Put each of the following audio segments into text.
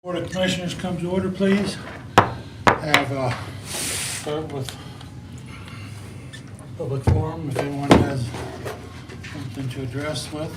Board of Commissioners come to order, please. Have start with public forum if anyone has something to address with.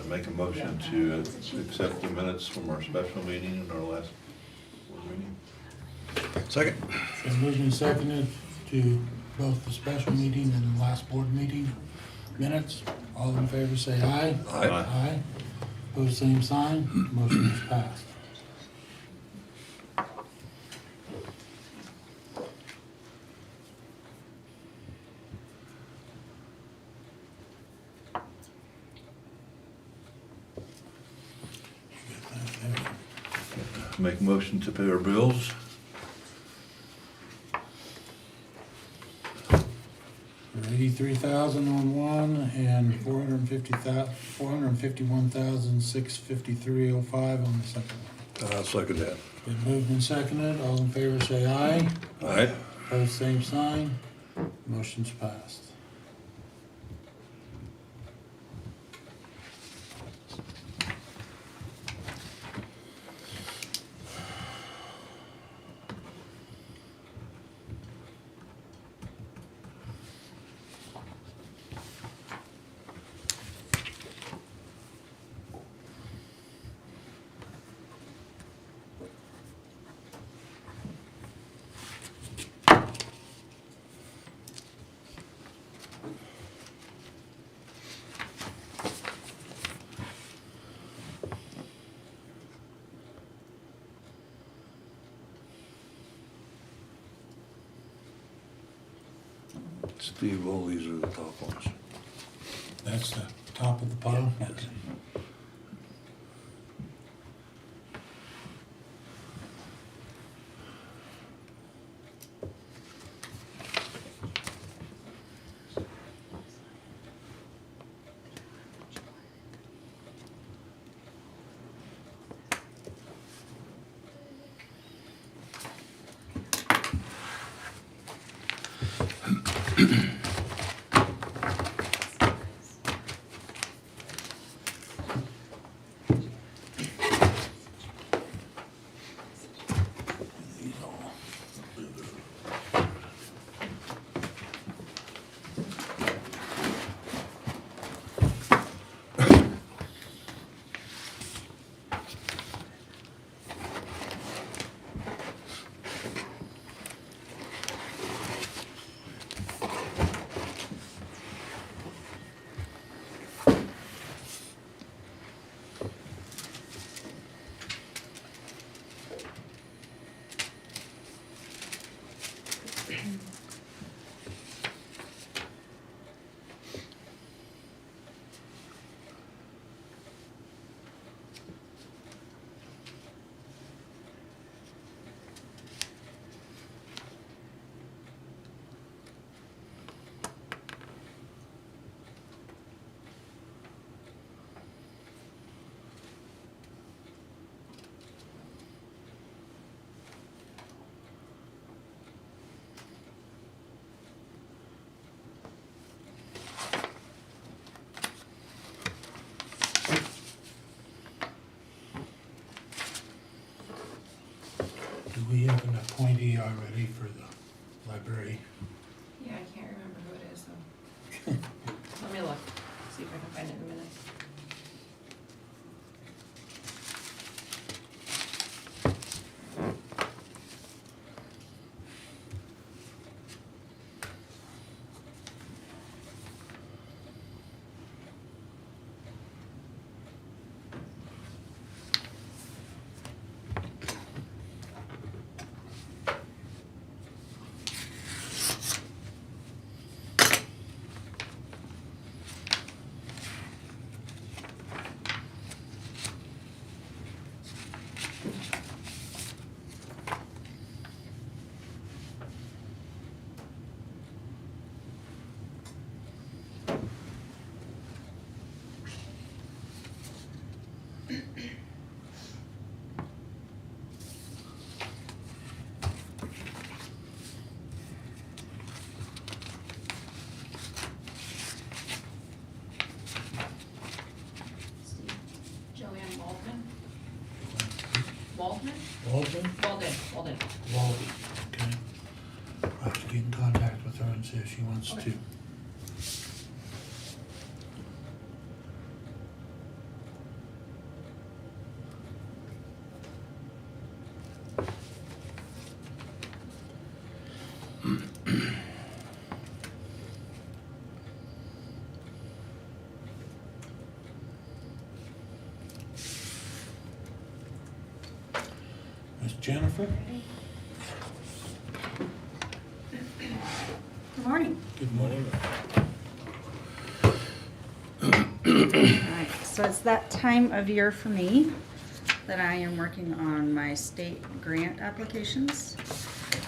Make a motion to accept the minutes from our special meeting and our last board meeting. Second. Been moved and seconded to both the special meeting and the last board meeting minutes. All in favor say aye. Aye. Aye. Pose same sign. Motion is passed. Make a motion to pay our bills. $83,000 on one and $451,653.05 on the second one. I'll second that. Been moved and seconded. All in favor say aye. Aye. Pose same sign. Motion's passed. Steve, all these are the top ones. That's the top of the pile? Yes. Do we have an appointee already for the library? Yeah, I can't remember who it is though. Let me look, see if I can find it in a minute. Joanne Waldman? Waldman? Walden? Walden. Walden, okay. I'll have to get in contact with her and see if she wants Okay. to. Miss Jennifer? Good morning. Good morning. Alright, so it's that time of year for me that I am working on my state grant applications.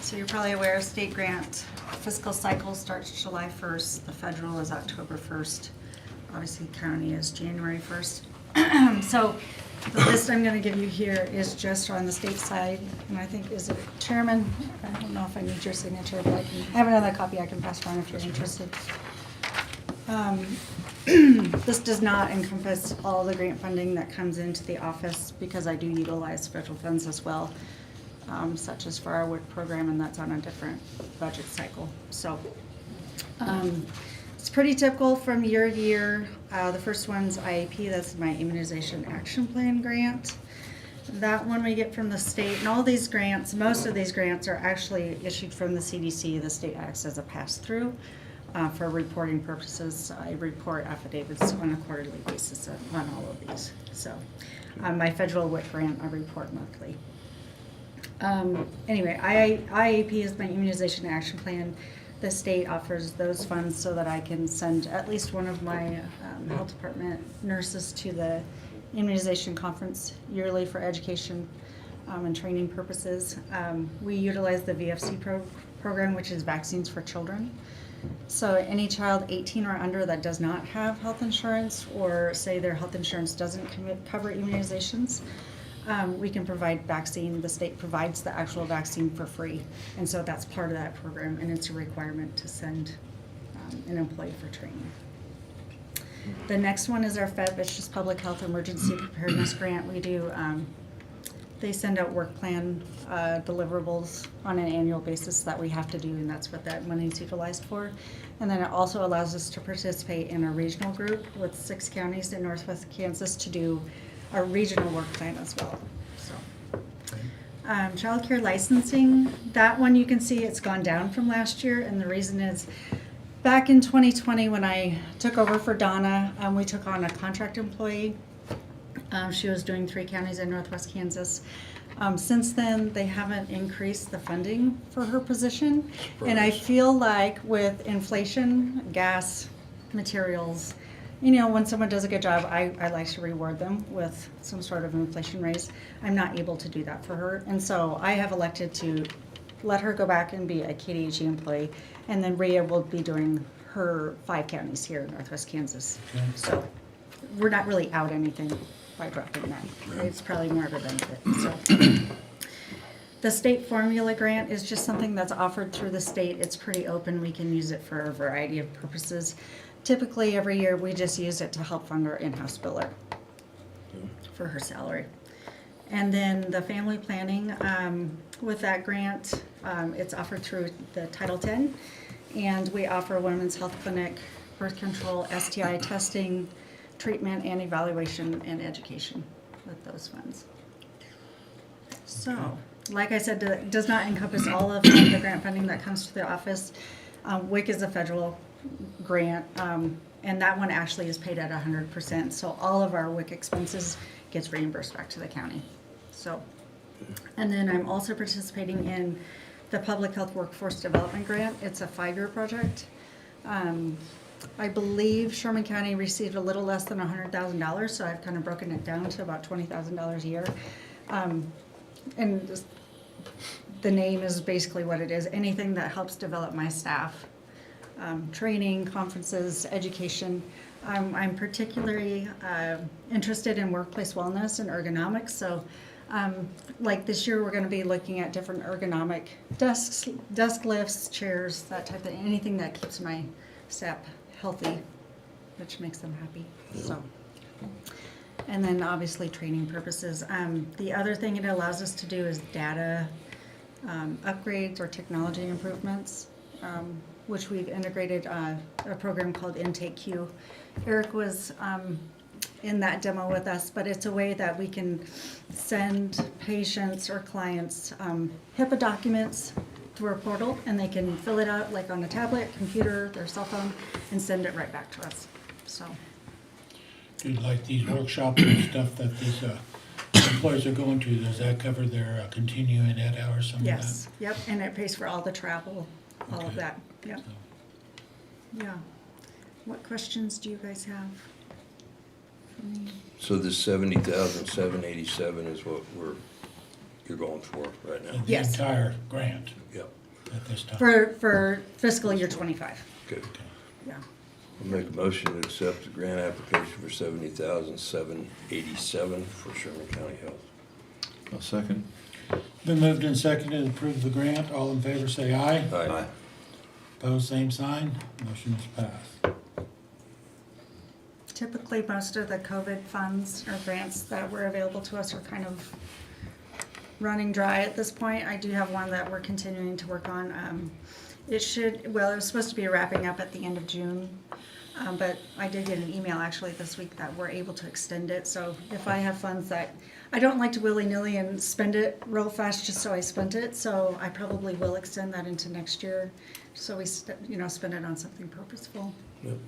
So you're probably aware state grant fiscal cycle starts July 1st, the federal is October 1st. Obviously county is January 1st. So the list I'm gonna give you here is just on the state side, and I think, is it Chairman? I don't know if I need your signature, but I have another copy I can pass around if you're interested. This does not encompass all the grant funding that comes into the office because I do utilize federal funds as well, such as for our WIC program, and that's on a different budget cycle. So it's pretty typical from year to year. The first one's IAP, that's my Immunization Action Plan grant. That one we get from the state, and all these grants, most of these grants are actually issued from the CDC. The state acts as a pass-through. For reporting purposes, I report affidavits on a quarterly basis on all of these. So my federal WIC grant, I report monthly. Anyway, IAP is my Immunization Action Plan. The state offers those funds so that I can send at least one of my health department nurses to the immunization conference yearly for education and training purposes. We utilize the VFC program, which is Vaccines for Children. So any child 18 or under that does not have health insurance, or say their health insurance doesn't cover immunizations, we can provide vaccine. The state provides the actual vaccine for free. And so that's part of that program, and it's a requirement to send an employee for training. The next one is our FED, which is Public Health Emergency Preparedness Grant. We do, they send out work plan deliverables on an annual basis that we have to do, and that's what that money is utilized for. And then it also allows us to participate in a regional group with 6 counties in Northwest Kansas to do a regional work plan as well. So, child care licensing, that one you can see it's gone down from last year, and the reason is back in 2020 when I took over for Donna, we took on a contract employee. She was doing 3 counties in Northwest Kansas. Since then, they haven't increased the funding for her position. And I feel like with inflation, gas, materials, you know, when someone does a good job, I like to reward them with some sort of inflation raise. I'm not able to do that for her. And so I have elected to let her go back and be a KDHE employee. And then Rhea will be doing her 5 counties here in Northwest Kansas. Okay. So we're not really out anything by dropping that. It's probably more of a benefit, so. The state formula grant is just something that's offered through the state. It's pretty open. We can use it for a variety of purposes. Typically, every year, we just use it to help fund our in-house biller for her salary. And then the family planning, with that grant, it's offered through the Title X. And we offer a women's health clinic, birth control, STI testing, treatment and evaluation and education with those funds. So, like I said, it does not encompass all of the grant funding that comes to the office. WIC is a federal grant, and that one actually is paid at 100%. So all of our WIC expenses gets reimbursed back to the county. So, and then I'm also participating in the Public Health Workforce Development Grant. It's a 5-year project. I believe Sherman County received a little less than $100,000, so I've kind of broken it down to about $20,000 a year. And just, the name is basically what it is, anything that helps develop my staff. Training, conferences, education. I'm particularly interested in workplace wellness and ergonomics, so like this year we're going to be looking at different ergonomic desks, desk lifts, chairs, that type of thing, anything that keeps my staff healthy, which makes them happy. So, and then obviously training purposes. The other thing it allows us to do is data upgrades or technology improvements, which we've integrated a program called Intake Q. Eric was in that demo with us, but it's a way that we can send patients or clients HIPAA documents through a portal, and they can fill it out like on a tablet, computer, their cell phone, and send it right back to us. So, Do like these workshops and stuff that these employees are going to, does that cover their continuing ed hours, some of that? yes, yep, and it pays for all the travel, all of Okay. that, yep, yeah. What questions do you guys have for me? So this 70,787 is what you're going for right now? The Yes. entire grant Yep. at this time? For fiscal year 25, Good. yeah. I'll make a motion to accept the grant application for 70,787 for Sherman County Health. A second. Been moved and seconded to approve the grant. All in favor say aye. Aye. Opposed, same sign. Motion is passed. Typically, most of the COVID funds or grants that were available to us are kind of running dry at this point. I do have one that we're continuing to work on. It was supposed to be wrapping up at the end of June, but I did get an email actually this week that we're able to extend it. So if I have funds that, I don't like to willy-nilly and spend it real fast just so I spent it, so I probably will extend that into next year, so we, spend it on something purposeful. Yep.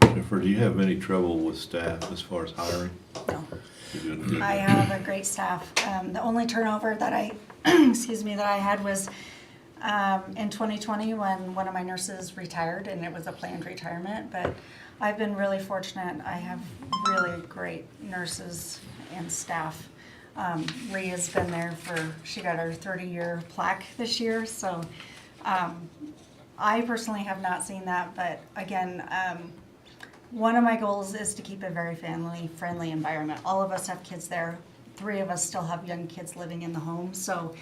Jennifer, do you have any trouble with staff as far as hiring? No. You're doing good. I have a great staff. The only turnover that I, that I had was in 2020 when one of my nurses retired, and it was a planned retirement. But I've been really fortunate. I have really great nurses and staff. Rhea's been there she got her 30-year plaque this year. So I personally have not seen that, but again, one of my goals is to keep a very family-friendly environment. All of us have kids there. 3 of us still have young kids living in the home. So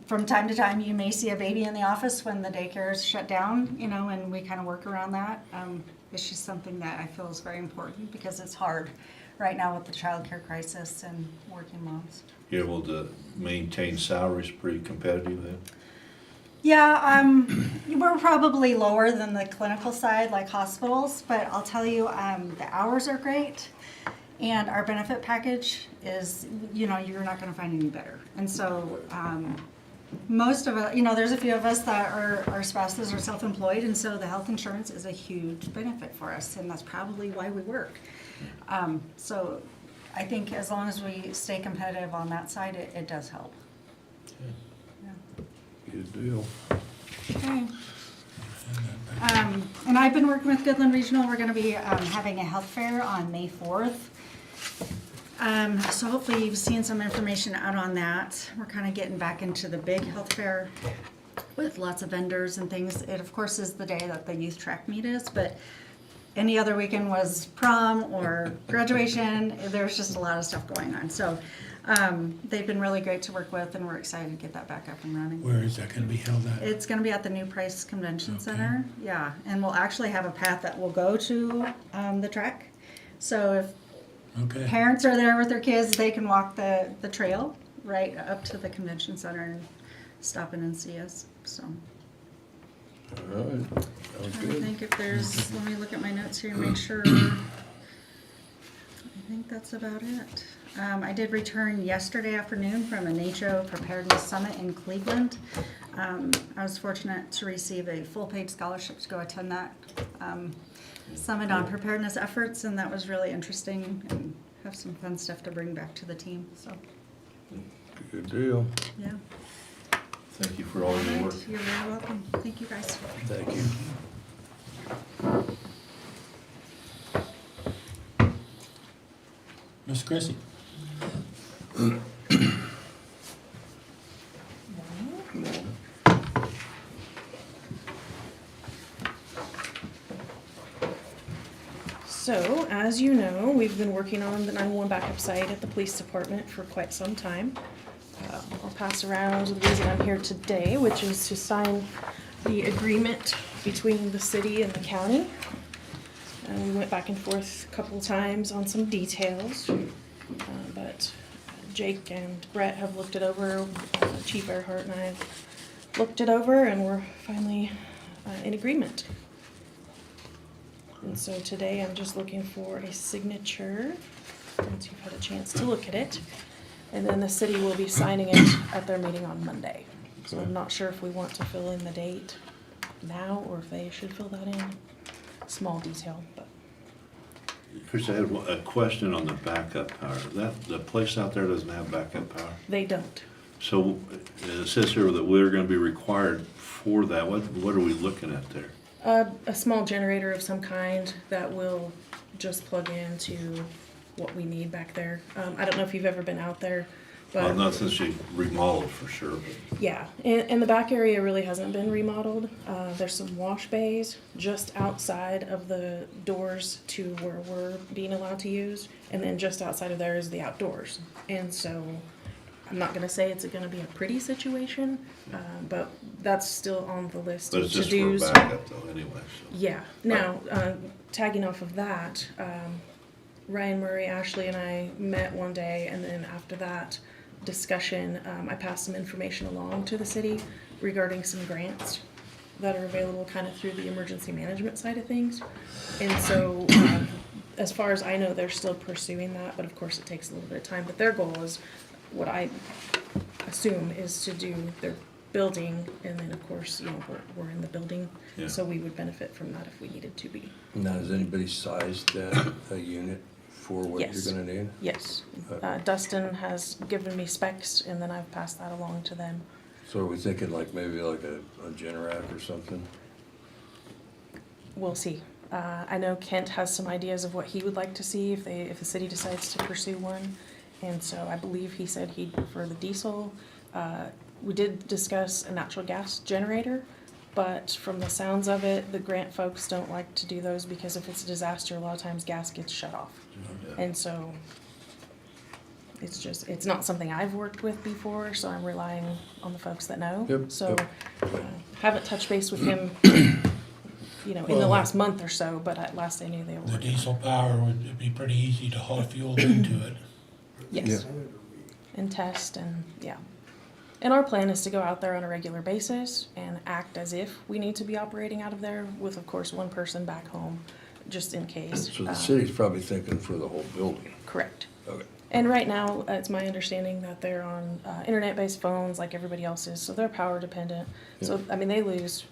from time to time, you may see a baby in the office when the daycare is shut down, and we kind of work around that. It's just something that I feel is very important because it's hard right now with the child care crisis and working moms. You're able to maintain salaries pretty competitive then? Yeah, we're probably lower than the clinical side, like hospitals, but I'll tell you, the hours are great, and our benefit package is, you're not going to find any better. And so, most of us, there's a few of us that our spouses are self-employed, and so the health insurance is a huge benefit for us, and that's probably why we work. So, I think as long as we stay competitive on that side, it does help. Yeah. Good deal. Okay. And I've been working with Goodland Regional. We're gonna be having a health fair on May 4th. So hopefully you've seen some information out on that. We're kind of getting back into the big health fair with lots of vendors and things. It of course is the day that the youth track meet is, but any other weekend was prom or graduation. There's just a lot of stuff going on. So they've been really great to work with, and we're excited to get that back up and running. Where is that gonna be held at? It's gonna be at the New Price Convention Okay. Center, yeah, and we'll actually have a path that will go to the track. So if Okay, parents are there with their kids, they can walk the trail right up to the convention center and stop in and see us, so. All right, sounds Trying to good. think if there's, let me look at my notes here and make sure. I think that's about it. I did return yesterday afternoon from a NACCHO Preparedness Summit in Cleveland. I was fortunate to receive a full-paid scholarship to go attend that summit on preparedness efforts, and that was really interesting and have some fun stuff to bring back to the team, so, Good deal. yeah. Thank you for all your work. You're very welcome. Thank you, guys. Thank you. Miss Chrissy. So, as you know, we've been working on the 911 backup site at the police department for quite some time. I'll pass around the reason I'm here today, which is to sign the agreement between the city and the county. We went back and forth a couple times on some details, but Jake and Brett have looked it over, Chief Earhart and I have looked it over, and we're finally in agreement. And so today I'm just looking for a signature, once you've had a chance to look at it. And then the city will be signing it at their meeting on Monday. So I'm not sure if we want to fill in the date now or if they should fill that in. Small detail, but Chris, I had a question on the backup power. The place out there doesn't have backup power? they don't. So it says here that we're gonna be required for that. What are we looking at there? A small generator of some kind that will just plug into what we need back there. I don't know if you've ever been out there, Well, but not since you remodeled for sure, but yeah, and the back area really hasn't been remodeled. There's some wash bays just outside of the doors to where we're being allowed to use, and then just outside of there is the outdoors. And so I'm not gonna say it's gonna be a pretty situation, but that's still on the list but of it's just for to-dos. backup though anyway, so. Yeah, now, tagging off of that, Ryan Murray, Ashley, and I met one day, and then after that discussion, I passed some information along to the city regarding some grants that are available kind of through the emergency management side of things. And so, as far as I know, they're still pursuing that, but of course it takes a little bit of time. But their goal is, what I assume, is to do their building, and then of course, you know, we're in the building, Yeah. so we would benefit from that if we needed to be. Now, has anybody sized that, a unit for what Yes. you're gonna need? Yes, Dustin has given me specs, and then I've passed that along to them. So are we thinking like maybe like a Generac or something? We'll see. I know Kent has some ideas of what he would like to see if the city decides to pursue one. And so I believe he said he'd prefer the diesel. We did discuss a natural gas generator, but from the sounds of it, the grant folks don't like to do those because if it's a disaster, a lot of times gas gets shut off. Yeah. And so it's not something I've worked with before, so I'm relying on the folks that know. Yep, So, yep. haven't touched base with him, you know, in the Well, last month or so, but at last I knew they were The working. diesel power would be pretty easy to haul fuel into it. Yes. And test and, yeah. And our plan is to go out there on a regular basis and act as if we need to be operating out of there with, of course, one person back home, just in case. So the city's probably thinking for the whole building. Correct. Okay. And right now, it's my understanding that they're on internet-based phones like everybody else is, so they're power dependent. So, I mean, they lose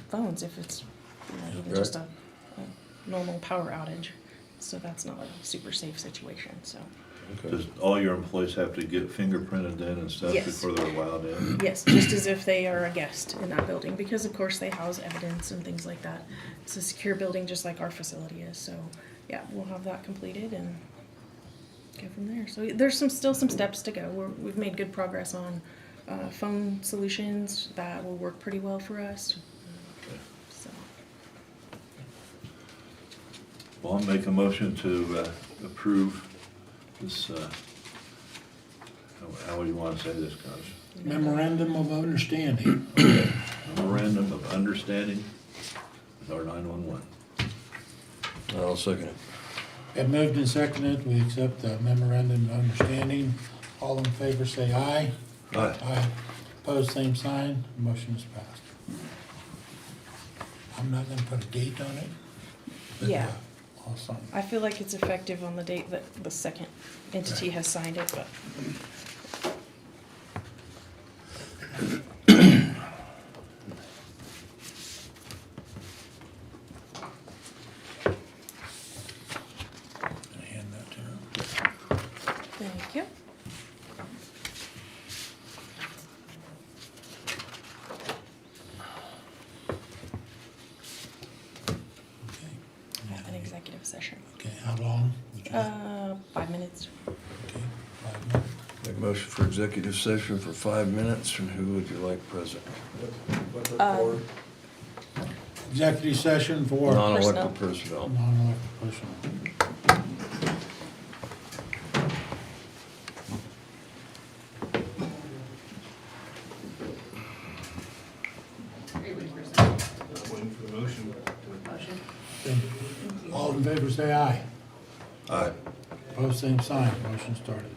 phones if it's, you know, even just a normal power outage. So that's not a super safe situation, so. Okay. Does all your employees have to get fingerprinted in and stuff Yes. before they're allowed in? Yes, just as if they are a guest in that building, because of course they house evidence and things like that. It's a secure building, just like our facility is, so, yeah, we'll have that completed and go from there. So there's still some steps to go. We've made good progress on, phone solutions that will work pretty well for us, so. Well, I'll make a motion to approve this, how would you want to say this, Coach? Memorandum of understanding. Memorandum of understanding with our 911. I'll second it. Been moved and seconded, we accept the memorandum of understanding. All in favor say aye. Aye. Aye. Opposed, same sign. Motion is passed. I'm not gonna put a date on it. but, Yeah. I'll sign it. I feel like it's effective on the date that the second entity has signed it, but. Gonna hand that to her. Thank you. Okay. An executive session. Okay, how long? Would you like? 5 minutes. Okay, 5 minutes. Make a motion for executive session for 5 minutes, and who would you like present? Executive session for Non-elected personnel. non-elected personnel. Are you waiting for a second? Waiting for the motion. Motion? All in favor say aye. Aye. Opposed, same sign. Motion started.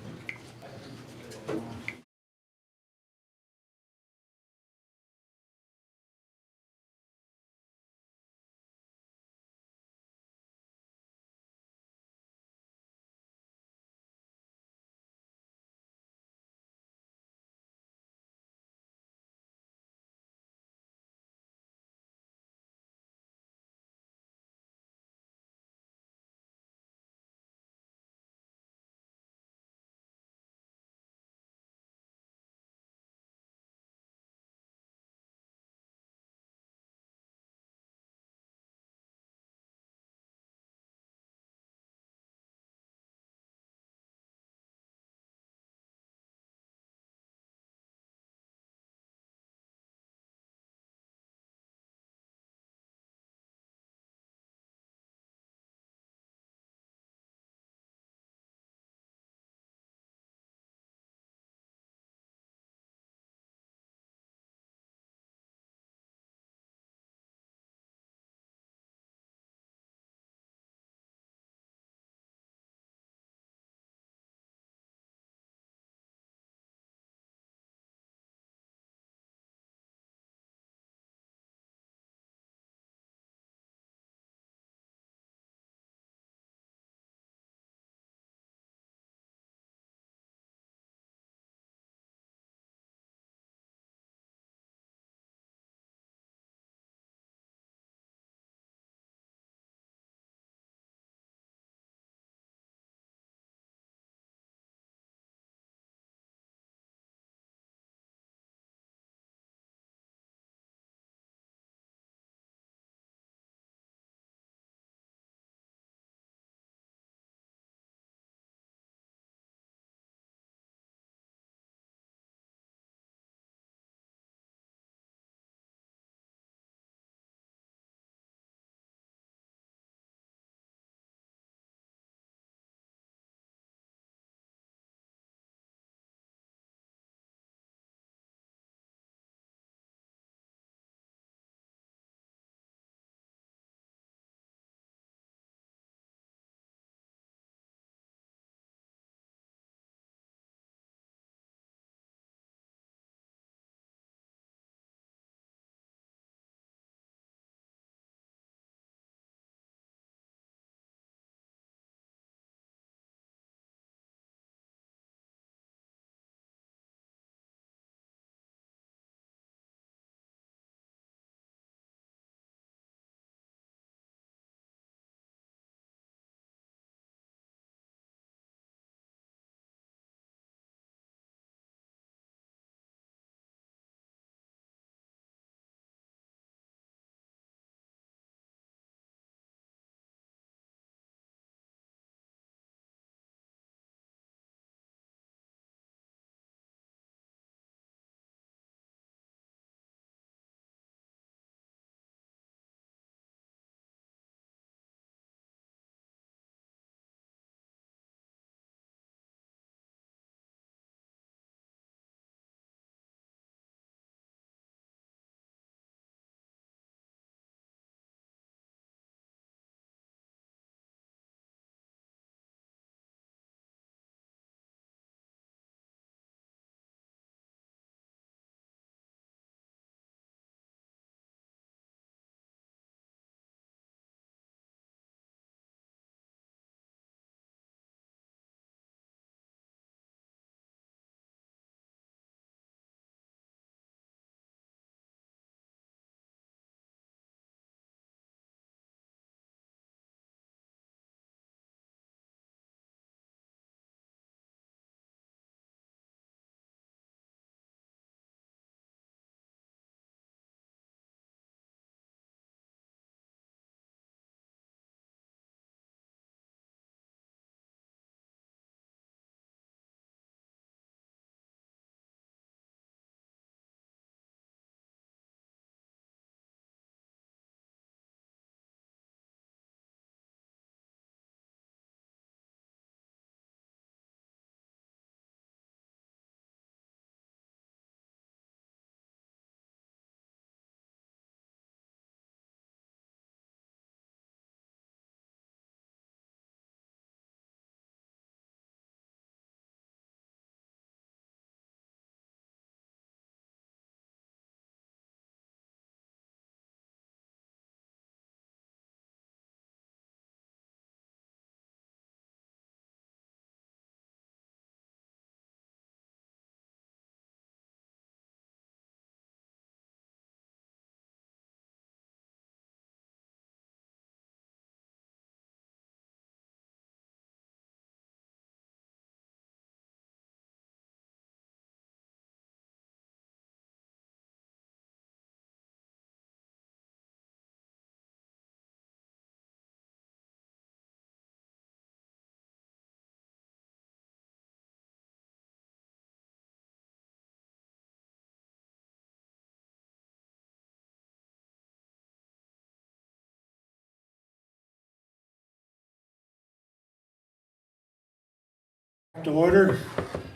To order.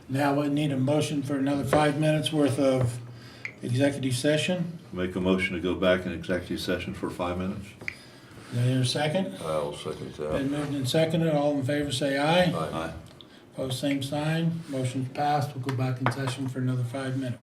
Now we need a motion for another 5 minutes worth of executive session. Make a motion to go back in executive session for 5 minutes. Is there a second? I'll second Been that. moved and seconded. All in favor say aye. Aye. Opposed, same sign. Motion's passed. We'll go back in session for another 5 minutes.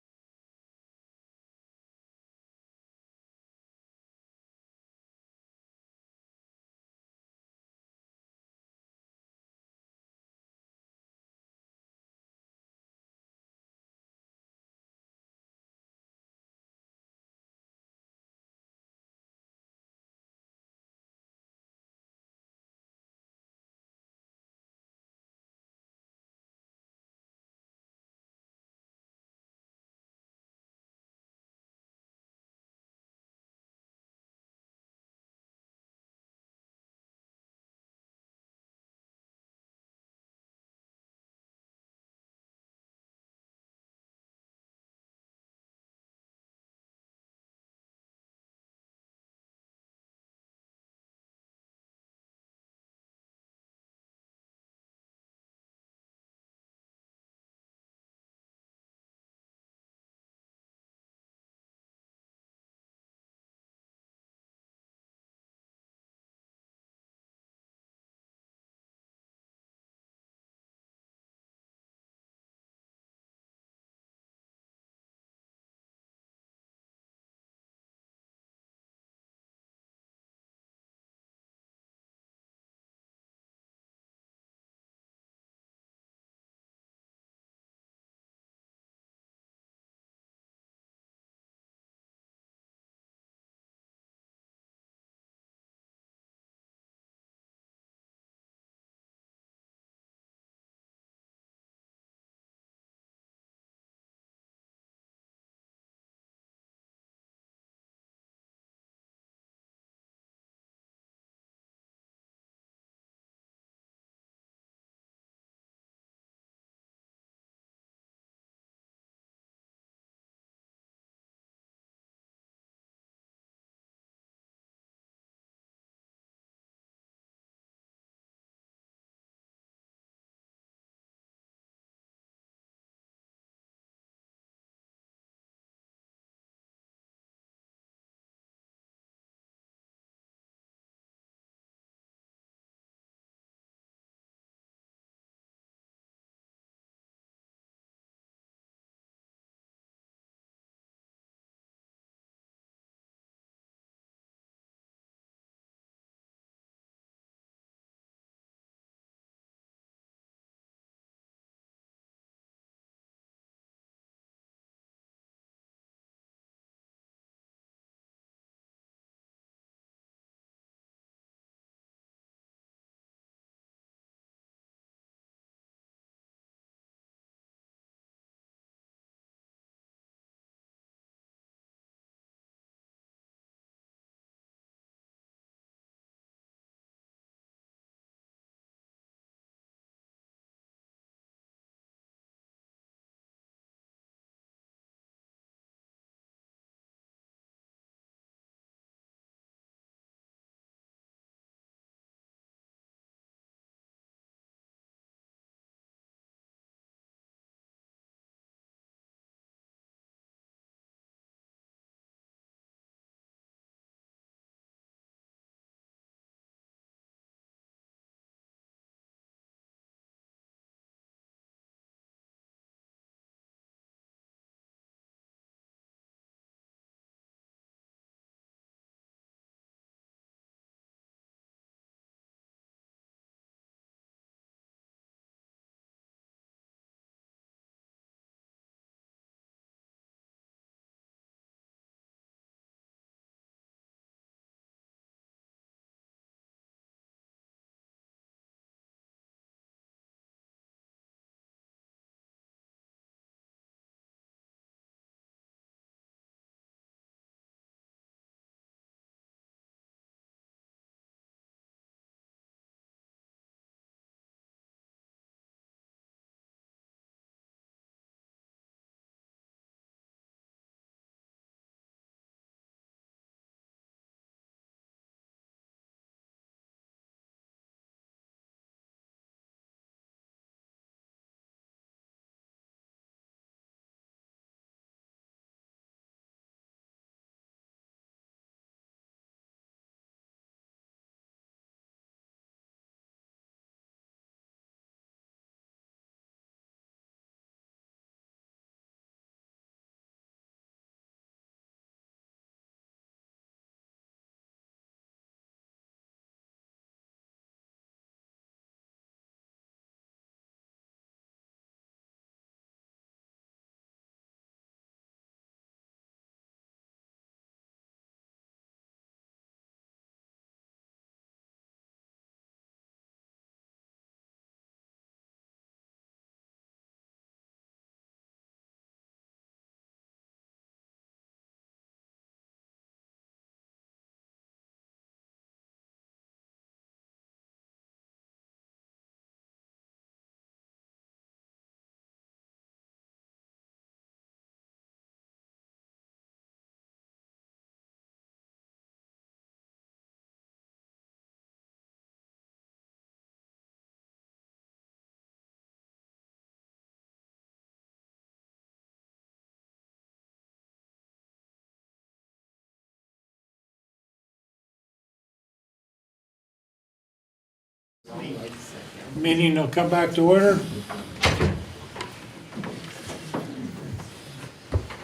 Meeting will come back to order.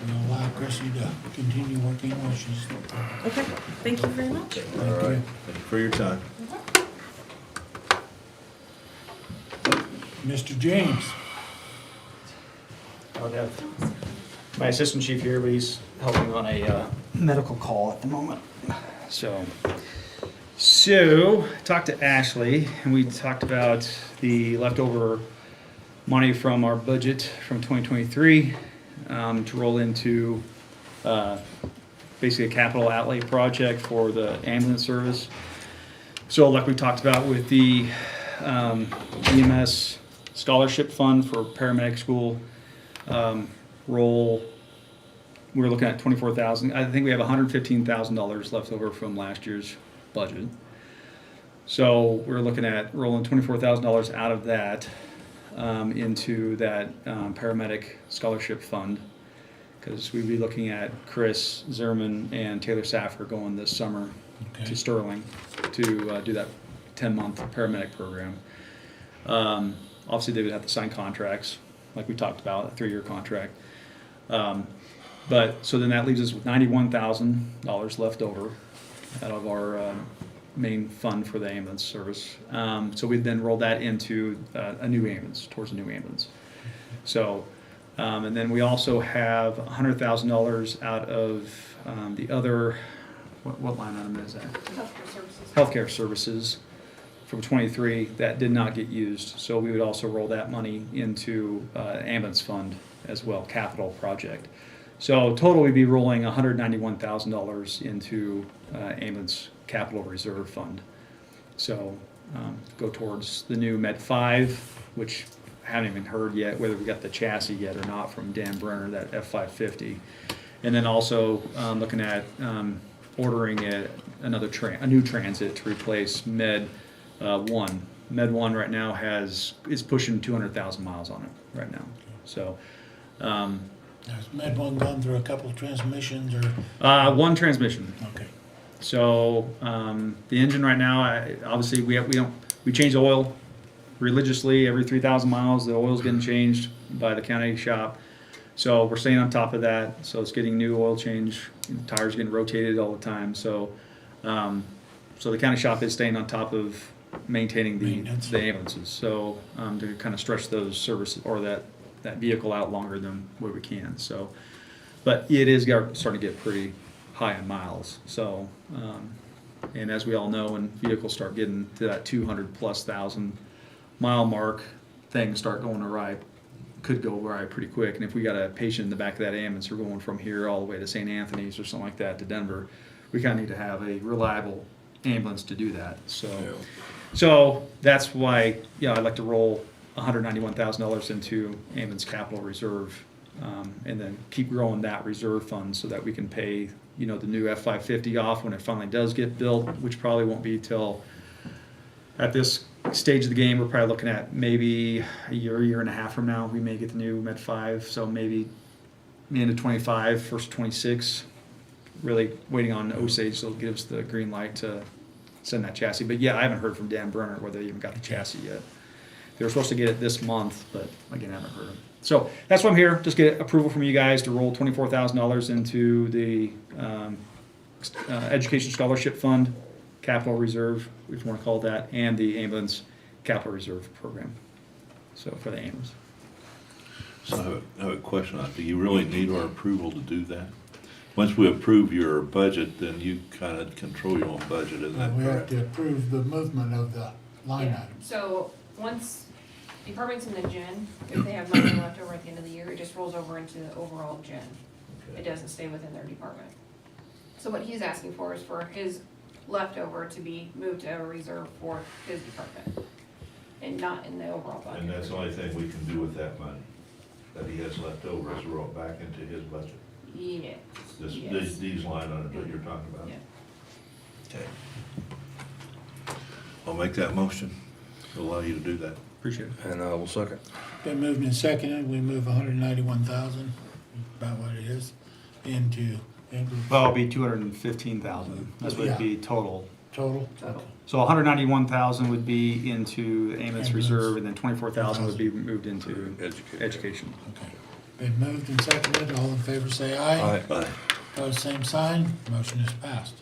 We'll allow Chrissy to continue working while she's. Okay, thank you very much. All right, thank you for your time. Mr. James. I'll have my assistant chief here, but he's helping on a medical call at the moment. So talked to Ashley, and we talked about the leftover money from our budget from 2023 to roll into basically a capital outlay project for the ambulance service. So like we talked about with the EMS scholarship fund for paramedic school, we're looking at $24,000. I think we have $115,000 left over from last year's budget. So we're looking at rolling $24,000 out of that into that paramedic scholarship fund, because we'd be looking at Chris Sherman and Taylor Saffer going this summer to Sterling to do that 10-month paramedic program. Obviously, they would have to sign contracts, like we talked about, a 3-year contract. But so then that leaves us with $91,000 left over out of our main fund for the ambulance service. So we'd then roll that into a new ambulance, towards a new ambulance. So, and then we also have $100,000 out of the other, what line item is that? Healthcare services. Healthcare services from 23 that did not get used. So we would also roll that money into ambulance fund as well, capital project. So total we'd be rolling $191,000 into ambulance capital reserve fund. So go towards the new Med 5, which I haven't even heard yet whether we got the chassis yet or not from Dan Brenner, that F550. And then also looking at ordering a new transit to replace Med 1. Med 1 right now is pushing 200,000 miles on it right now. So Has Med One gone through a couple of transmissions or? one transmission. Okay. So the engine right now, obviously we change the oil religiously every 3,000 miles. The oil's getting changed by the county shop, so we're staying on top of that. So it's getting new oil change, tires getting rotated all the time. So so the county shop is staying on top of maintaining the ambulances. So to kind of stretch those services or that vehicle out longer than what we can. So, but it is starting to get pretty high in miles. So, and as we all know, when vehicles start getting to that 200,000+ mile mark, things start going awry, could go awry pretty quick. And if we got a patient in the back of that ambulance, we're going from here all the way to St. Anthony's or something like that to Denver, we kind of need to have a reliable ambulance to do that. So that's why, I'd like to roll $191,000 into ambulance capital reserve, and then keep growing that reserve fund so that we can pay, the new F550 off when it finally does get built, which probably won't be till at this stage of the game. We're probably looking at maybe a year and a half from now. We may get the new Med 5, so maybe the end of 25, first 26. Really waiting on Osage, so it'll give us the green light to send that chassis. But I haven't heard from Dan Brenner whether they even got the chassis yet. They were supposed to get it this month, but again, I haven't heard them. So that's why I'm here. Just get approval from you guys to roll $24,000 into the Education Scholarship Fund, Capital Reserve, if you want to call it that, and the Ambulance Capital Reserve Program. So for the ambulance. So I have a question on it. Do you really need our approval to do that? Once we approve your budget, then you kind of control your own budget, isn't that We have correct? to approve the movement of the line Yeah. items. So once departments in the gen, if they have money left over at the end of the year, it just rolls over into the overall gen. It doesn't stay within their department. So what he's asking for is for his leftover to be moved to a reserve for his department and not in the overall budget. And that's the only thing we can do with that money that he has left over is roll it back into his budget. Yeah. Yes. These line items that you're talking about. Yeah. Okay. I'll make that motion to allow you to do that. Appreciate it. And I will second. Been moved and seconded, we move 191,000, about what it is, into ambulance. Well, it'll be 215,000. That's what it'd be total. total? total. So 191,000 would be into the ambulance Ambulance. reserve, and then 24,000 would be moved into Education. education. Okay. Been moved and seconded, all in favor say aye. Aye. Opposed, same sign, motion is passed.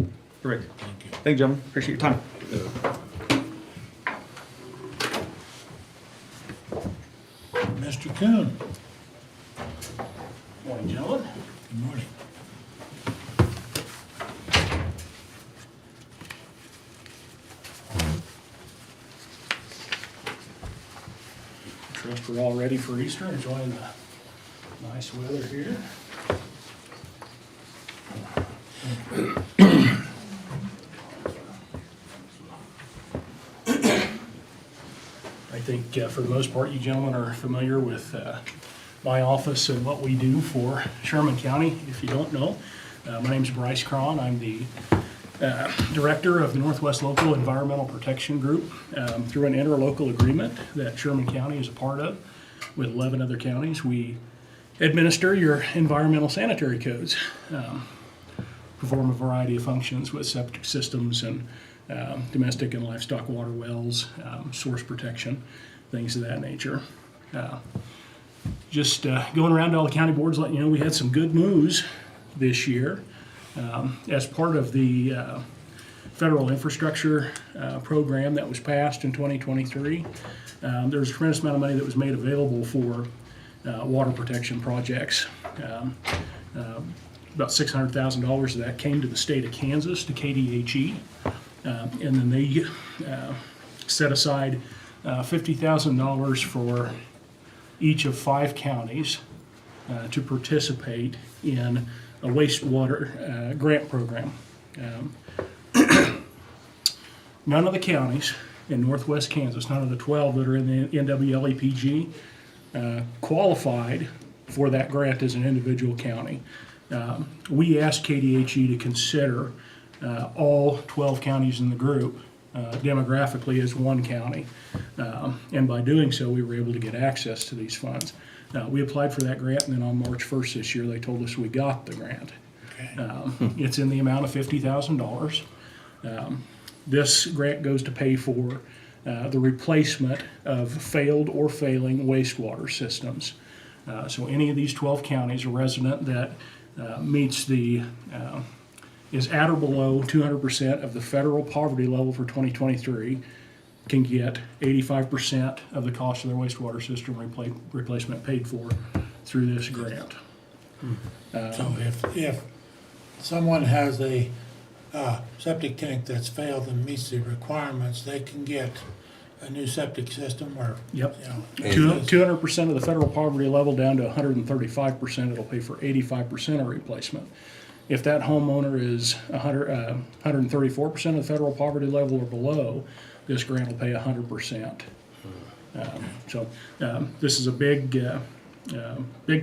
Great. Thank you. Thank you, gentlemen. Appreciate your time. Mr. Kuhn, Morning, gentlemen. good morning. Trust we're all ready for Easter, enjoying the nice weather here. I think for the most part, you gentlemen are familiar with my office and what we do for Sherman County. If you don't know, my name's Bryce Cron. I'm the Director of the Northwest Local Environmental Protection Group through an interlocal agreement that Sherman County is a part of with 11 other counties. We administer your environmental sanitary codes, perform a variety of functions with septic systems and domestic and livestock water wells, source protection, things of that nature. Just going around to all the county boards, letting you know we had some good news this year. As part of the federal infrastructure program that was passed in 2023, there was a tremendous amount of money that was made available for water protection projects. About $600,000 of that came to the state of Kansas, to KDHE, and then they set aside $50,000 for each of 5 counties to participate in a wastewater grant program. None of the counties in northwest Kansas, none of the 12 that are in the NWLEPG, qualified for that grant as an individual county. We asked KDHE to consider all 12 counties in the group demographically as one county. And by doing so, we were able to get access to these funds. We applied for that grant, and then on March 1st this year, they told us we got the grant. Okay. It's in the amount of $50,000. This grant goes to pay for the replacement of failed or failing wastewater systems. So any of these 12 counties, a resident that meets the, is at or below 200% of the federal poverty level for 2023 can get 85% of the cost of their wastewater system replacement paid for through this grant. So if someone has a septic tank that's failed and meets the requirements, they can get a new septic system or, Yep. you know. 200% of the federal poverty level down to 135%, it'll pay for 85% of replacement. If that homeowner is 134% of the federal poverty level or below, this grant will pay 100%. This is a big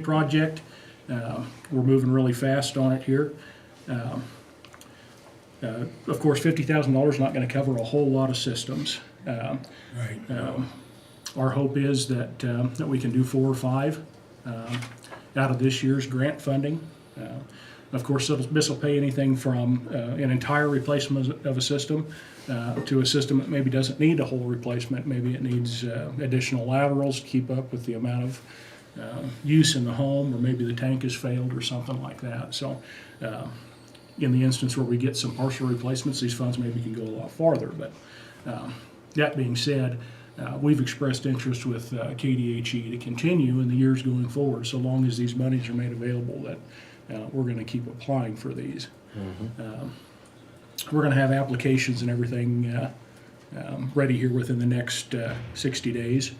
project. We're moving really fast on it here. Of course, $50,000 is not going to cover a whole lot of systems. Right. Our hope is that we can do 4 or 5 out of this year's grant funding. Of course, this will pay anything from an entire replacement of a system to a system that maybe doesn't need a whole replacement. Maybe it needs additional laterals to keep up with the amount of use in the home, or maybe the tank has failed or something like that. So in the instance where we get some partial replacements, these funds maybe can go a lot farther. But that being said, we've expressed interest with KDHE to continue in the years going forward, so long as these monies are made available, that we're going to keep applying for these. We're going to have applications and everything ready here within the next 60 days.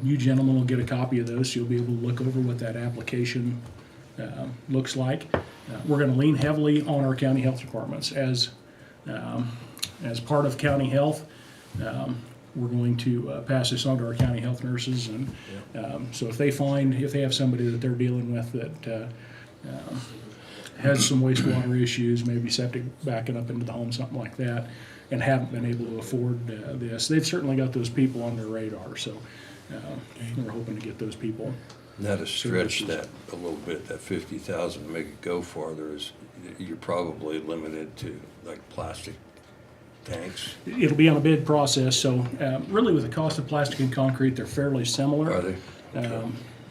You gentlemen will get a copy of those, so you'll be able to look over what that application looks like. We're going to lean heavily on our county health departments as part of county health. We're going to pass this on to our county health nurses, and so if they have somebody that they're dealing with that has some wastewater issues, maybe septic backing up into the home, something like that, and haven't been able to afford this, they've certainly got those people on their radar. So we're hoping to get those people. Now to stretch that a little bit, that 50,000 to make it go farther, is you're probably limited to like plastic tanks? It'll be on a bid process, so really with the cost of plastic and concrete, they're fairly similar. Are they?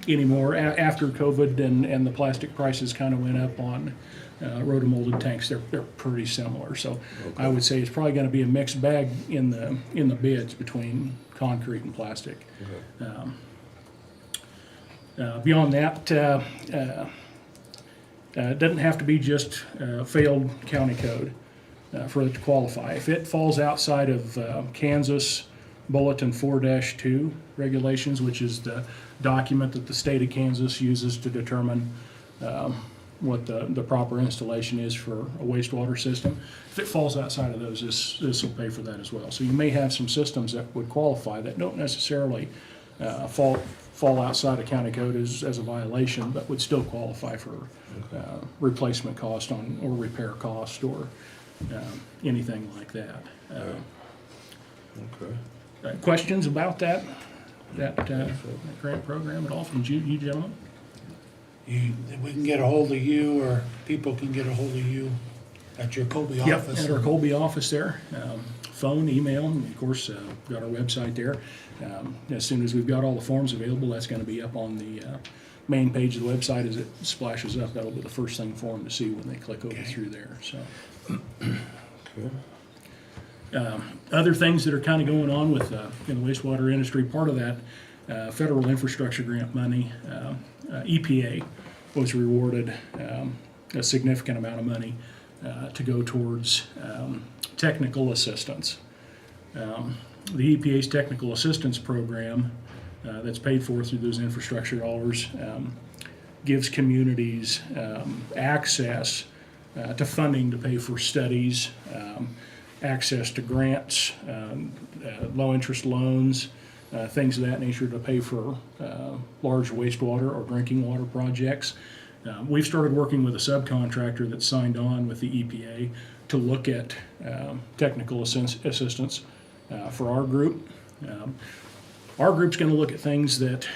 Anymore. After COVID and the plastic prices kind of went up on rotomolded tanks, they're pretty similar. So I would say it's probably going to be a mixed bag in the bids between concrete and plastic. Beyond that, it doesn't have to be just failed county code for it to qualify. If it falls outside of Kansas Bulletin 4-2 regulations, which is the document that the state of Kansas uses to determine what the proper installation is for a wastewater system. If it falls outside of those, this will pay for that as well. So you may have some systems that would qualify that don't necessarily fall outside of county code as a violation, but would still qualify for replacement cost or repair cost or anything like that. Okay. Questions about that grant program at all from you gentlemen? We can get a hold of you, or people can get a hold of you at your Colby Yep, office. at our Colby office there. Phone, email, and of course, got our website there. As soon as we've got all the forms available, that's going to be up on the main page of the website. As it splashes up, that'll be the first thing for them to see when they click over through there. So, other things that are kind of going on with in the wastewater industry, part of that federal infrastructure grant money, EPA was rewarded a significant amount of money to go towards technical assistance. The EPA's technical assistance program that's paid for through those infrastructure dollars gives communities access to funding to pay for studies, access to grants, low interest loans, things of that nature to pay for large wastewater or drinking water projects. We've started working with a subcontractor that's signed on with the EPA to look at technical assistance for our group. Our group's going to look at things that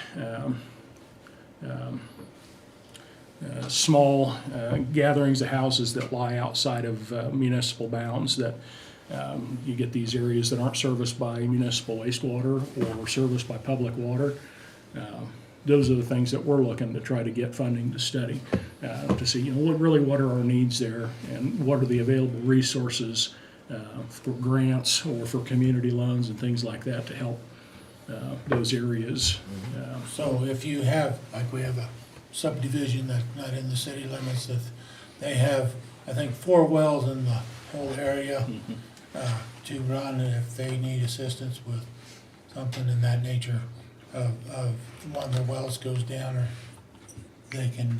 small gatherings of houses that lie outside of municipal bounds, that you get these areas that aren't serviced by municipal wastewater or serviced by public water. Those are the things that we're looking to try to get funding to study, to see, what are our needs there, and what are the available resources for grants or for community loans and things like that to help those areas. So if you have, like we have a subdivision that's not in the city limits, that they have, I think, 4 wells in the whole area to run, and if they need assistance with something in that nature of one of their wells goes down, or they can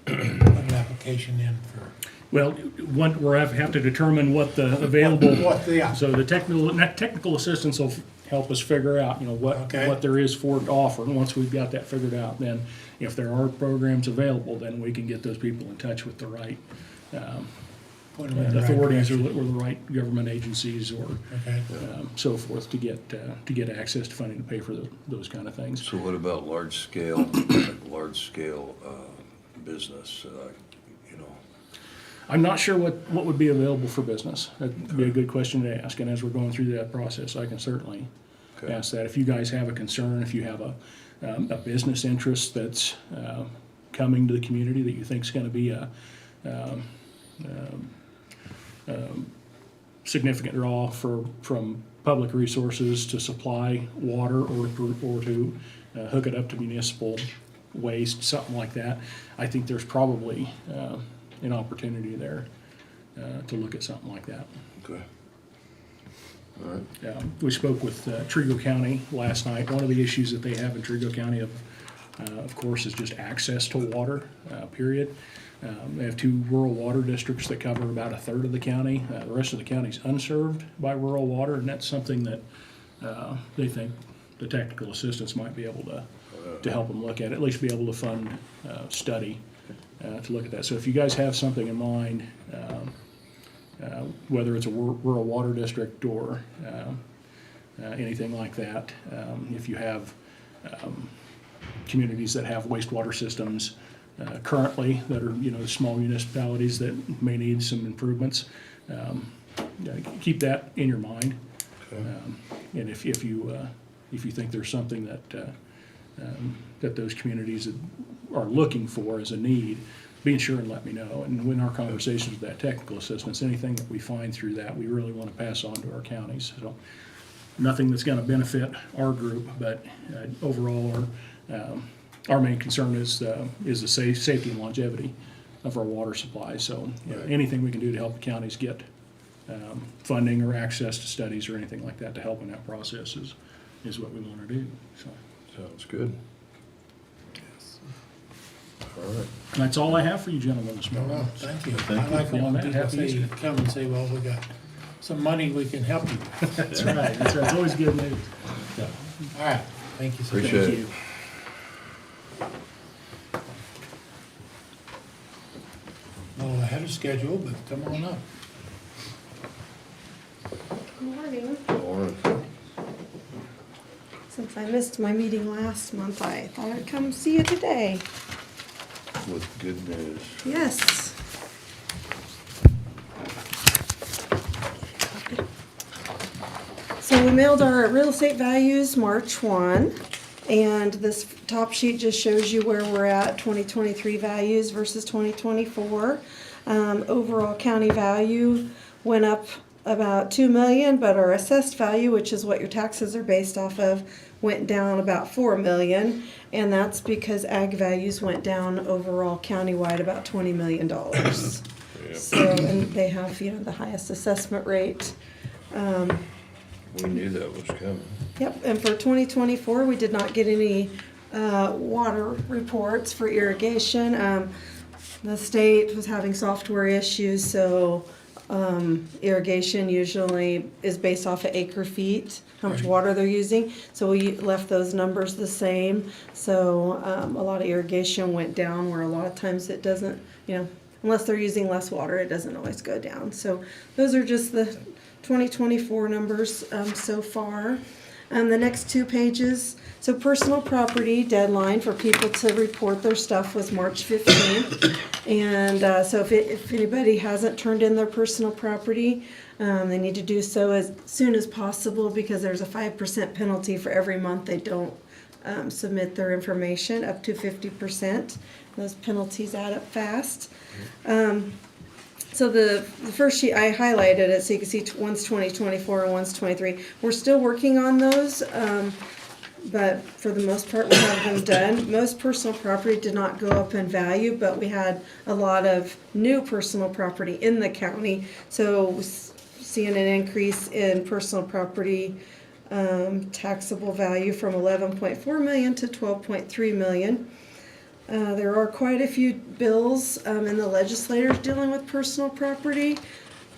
put an application in for. Well, we have to determine what the available. Yeah. So the technical assistance will help us figure out, what there is for it to offer. And once we've got that figured out, then if there are programs available, then we can get those people in touch with the right Put them in the right authorities or direction. the right government agencies or Okay. so forth to get access to funding to pay for those kind of things. So what about large scale business, I'm not sure what would be available for business. That'd be a good question to ask, and as we're going through that process, I can certainly Okay. ask that. If you guys have a concern, if you have a business interest that's coming to the community that you think is going to be a significant draw from public resources to supply water or to hook it up to municipal waste, something like that, I think there's probably an opportunity there to look at something like that. Okay. All right. We spoke with Trego County last night. One of the issues that they have in Trego County, of course, is just access to water, period. They have 2 rural water districts that cover about 1/3 of the county. The rest of the county is unserved by rural water, and that's something that they think the technical assistance might be able to help them look at least be able to fund study to look at that. So if you guys have something in mind, whether it's a rural water district or anything like that, if you have communities that have wastewater systems currently that are, small municipalities that may need some improvements, keep that in your mind. Okay. And if you think there's something that those communities are looking for as a need, be sure and let me know. And when our conversations with that technical assistance, anything that we find through that, we really want to pass on to our counties. So nothing that's going to benefit our group, but overall, our main concern is the safety and longevity of our water supply. So Right. anything we can do to help the counties get funding or access to studies or anything like that to help in that process is what we want to do. So Sounds good. All right. and that's all I have for you gentlemen this morning. Well, thank you. Thank I like it when people Happy say, Easter. come and say, well, we got some money, we can help you. That's right. That's right. It's always good news. All right, thank you, sir. Appreciate Thank it. you. A little ahead of schedule, but come on up. Good morning. Lauren, Since I missed my meeting last month, I thought I'd come see you today. with good news. Yes. So we mailed our real estate values March 1, and this top sheet just shows you where we're at, 2023 values versus 2024. Overall county value went up about 2 million, but our assessed value, which is what your taxes are based off of, went down about 4 million, and that's because ag values went down overall countywide about $20 million. Yeah. So, and they have, the highest assessment rate. We knew that was coming. Yep, and for 2024, we did not get any water reports for irrigation. The state was having software issues, so irrigation usually is based off of acre feet, how much water they're using. So we left those numbers the same. So a lot of irrigation went down where a lot of times it doesn't, unless they're using less water, it doesn't always go down. So those are just the 2024 numbers so far. The next 2 pages, so personal property deadline for people to report their stuff was March 15th. And so if anybody hasn't turned in their personal property, they need to do so as soon as possible because there's a 5% penalty for every month they don't submit their information, up to 50%. Those penalties add up fast. So the first sheet, I highlighted it so you can see one's 2024 and one's 23. We're still working on those, but for the most part, we have them done. Most personal property did not go up in value, but we had a lot of new personal property in the county. So seeing an increase in personal property taxable value from 11.4 million to 12.3 million. There are quite a few bills in the legislators dealing with personal property.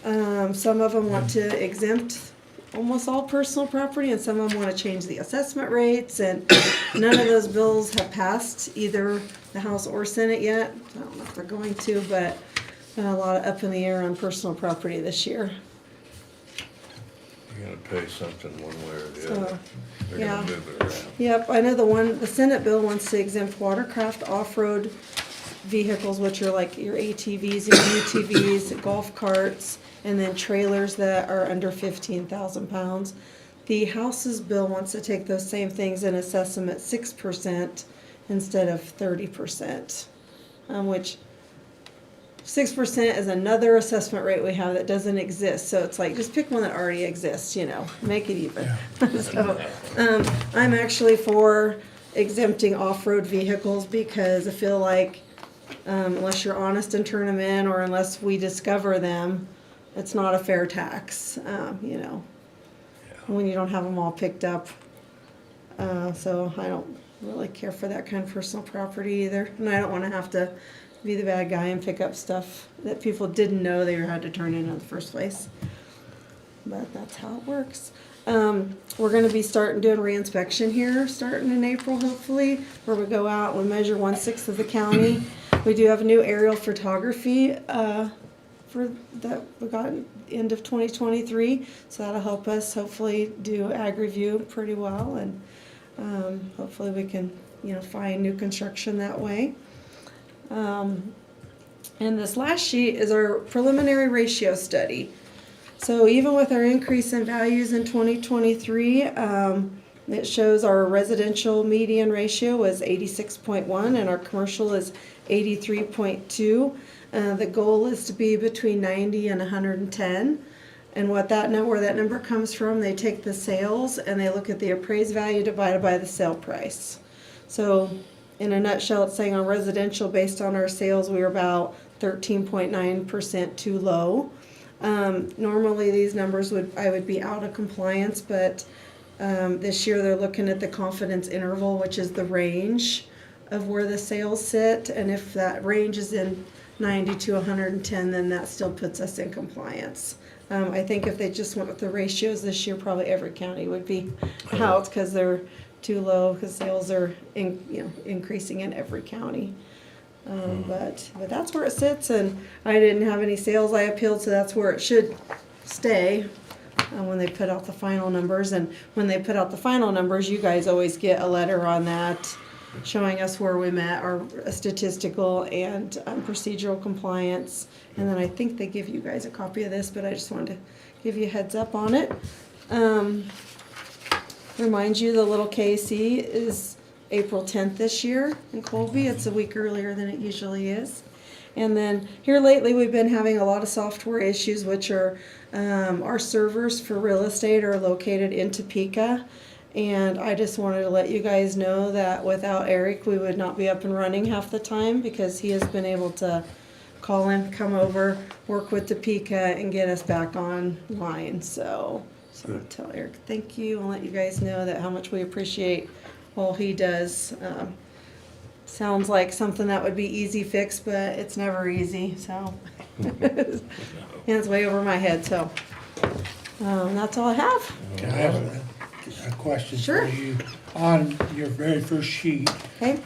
Some of them want to exempt almost all personal property, and some of them want to change the assessment rates, and none of those bills have passed either the House or Senate yet. I don't know if they're going to, but a lot up in the air on personal property this year. You're gonna pay something one way or the So, other. They're yeah. gonna move it around. Yep, I know the Senate bill wants to exempt watercraft off-road vehicles, which are like your ATVs, your UTVs, golf carts, and then trailers that are under 15,000 pounds. The House's bill wants to take those same things and assess them at 6% instead of 30%, which 6% is another assessment rate we have that doesn't exist. So it's like, just pick one that already exists, make it even. So, I'm actually for exempting off-road vehicles because I feel like unless you're honest and turn them in, or unless we discover them, it's not a fair tax, when you don't have them all picked up. So I don't really care for that kind of personal property either. And I don't want to have to be the bad guy and pick up stuff that people didn't know they had to turn in the first place. But that's how it works. We're going to be starting doing reinspection here, starting in April, hopefully, where we go out and we measure 1/6 of the county. We do have new aerial photography for that we got end of 2023, so that'll help us hopefully do ag review pretty well, and hopefully we can find new construction that way. And this last sheet is our preliminary ratio study. So even with our increase in values in 2023, it shows our residential median ratio was 86.1 and our commercial is 83.2. The goal is to be between 90 and 110. And where that number comes from, they take the sales and they look at the appraised value divided by the sale price. So in a nutshell, it's saying on residential, based on our sales, we were about 13.9% too low. Normally these numbers I would be out of compliance, but this year they're looking at the confidence interval, which is the range of where the sales sit. And if that range is in 90 to 110, then that still puts us in compliance. I think if they just went with the ratios this year, probably every county would be out because they're too low, because sales are increasing in every county. But that's where it sits, and I didn't have any sales I appealed, so that's where it should stay when they put out the final numbers. And when they put out the final numbers, you guys always get a letter on that showing us where we met our statistical and procedural compliance. And then I think they give you guys a copy of this, but I just wanted to give you a heads up on it. Remind you, the little KC is April 10th this year in Colby. It's a week earlier than it usually is. And then here lately, we've been having a lot of software issues, which are our servers for real estate are located in Topeka. And I just wanted to let you guys know that without Eric, we would not be up and running half the time, because he has been able to call in, come over, work with Topeka, and get us back online. So I'll tell Eric thank you and let you guys know that how much we appreciate all he does. Sounds like something that would be easy fix, but it's never easy. So and it's way over my head. So that's all I have. Can I have a question Sure. for you? On your very first sheet, Okay.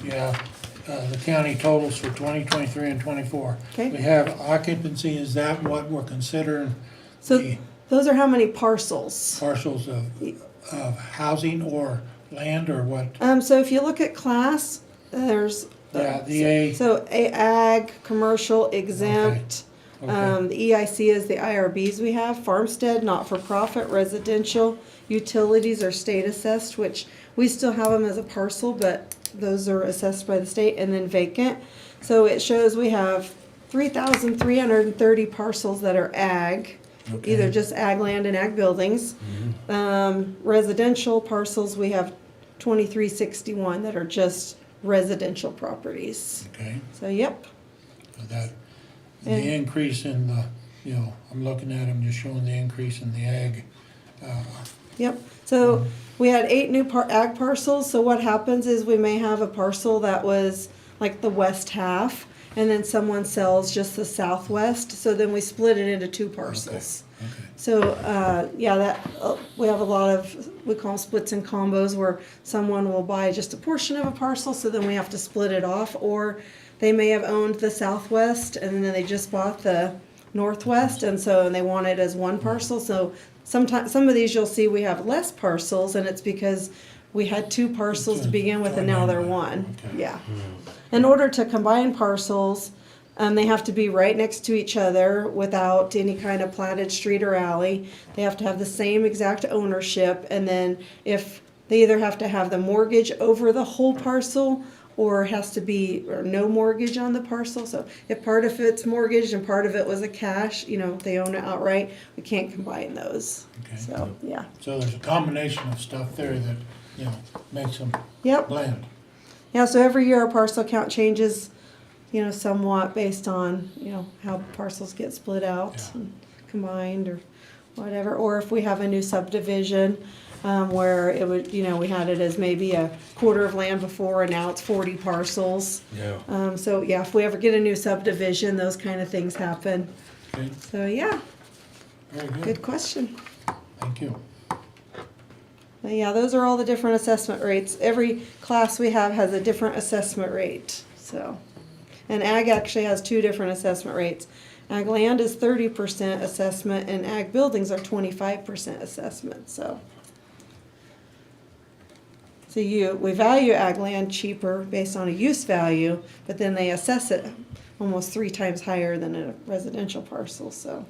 the county totals for 2023 and 24. Okay. We have occupancy, is that what we're considering So the those are how many parcels? parcels of housing or land or what? So if you look at class, there's Yeah, the A. So ag, commercial, exempt. Okay. The EIC is the IRBs we have. Farmstead, not-for-profit, residential, utilities are state assessed, which we still have them as a parcel, but those are assessed by the state, and then vacant. So it shows we have 3,330 parcels that are ag, Okay. either just ag land and ag buildings. Residential parcels, we have 2,361 that are just residential properties. Okay, So, yep. so that, the And- increase in the, I'm looking at them, just showing the increase in the ag. Yep, so we had 8 new ag parcels, so what happens is we may have a parcel that was like the west half, and then someone sells just the southwest, so then we split it into 2 parcels. Okay. So, we have a lot of, we call them splits and combos, where someone will buy just a portion of a parcel, so then we have to split it off, or they may have owned the southwest, and then they just bought the northwest, and they want it as one parcel. So sometimes, some of these you'll see we have less parcels, and it's because we had 2 parcels to begin with, and now they're one. Okay. Yeah. In order to combine parcels, they have to be right next to each other without any kind of platted street or alley. They have to have the same exact ownership, and then if they either have to have the mortgage over the whole parcel, or has to be no mortgage on the parcel. So if part of it's mortgaged and part of it was a cash, if they own it outright, we can't combine those. Okay. So, yeah. So there's a combination of stuff there that, makes them Yep. blend. Yeah, so every year our parcel count changes, somewhat based on, how parcels get split out Yeah. and combined or whatever. Or if we have a new subdivision, where it would, we had it as maybe a quarter of land before and now it's 40 parcels. Yeah. So yeah, if we ever get a new subdivision, those kind of things happen. Okay, So yeah, very good. good question. Thank you. But yeah, those are all the different assessment rates. Every class we have has a different assessment rate, so. And ag actually has 2 different assessment rates. Ag land is 30% assessment and ag buildings are 25% assessment, so. So we value ag land cheaper based on a use value, but then they assess it almost 3 times higher than a residential parcel, so.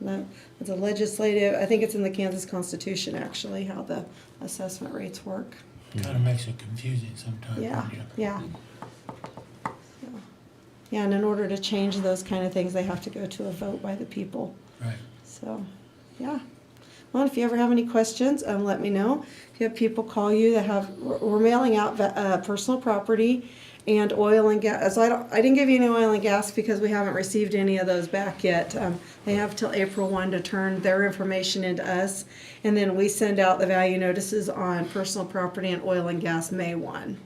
It's a legislative, I think it's in the Kansas Constitution, actually, how the assessment rates work. Kinda makes it confusing sometimes. Yeah, when you- yeah. So, yeah, and in order to change those kind of things, they have to go to a vote by the people. Right. So, yeah. Well, if you ever have any questions, let me know. If you have people call you that have, we're mailing out personal property and oil and gas. So I didn't give you any oil and gas because we haven't received any of those back yet. They have till April 1 to turn their information into us. And then we send out the value notices on personal property and oil and gas May 1.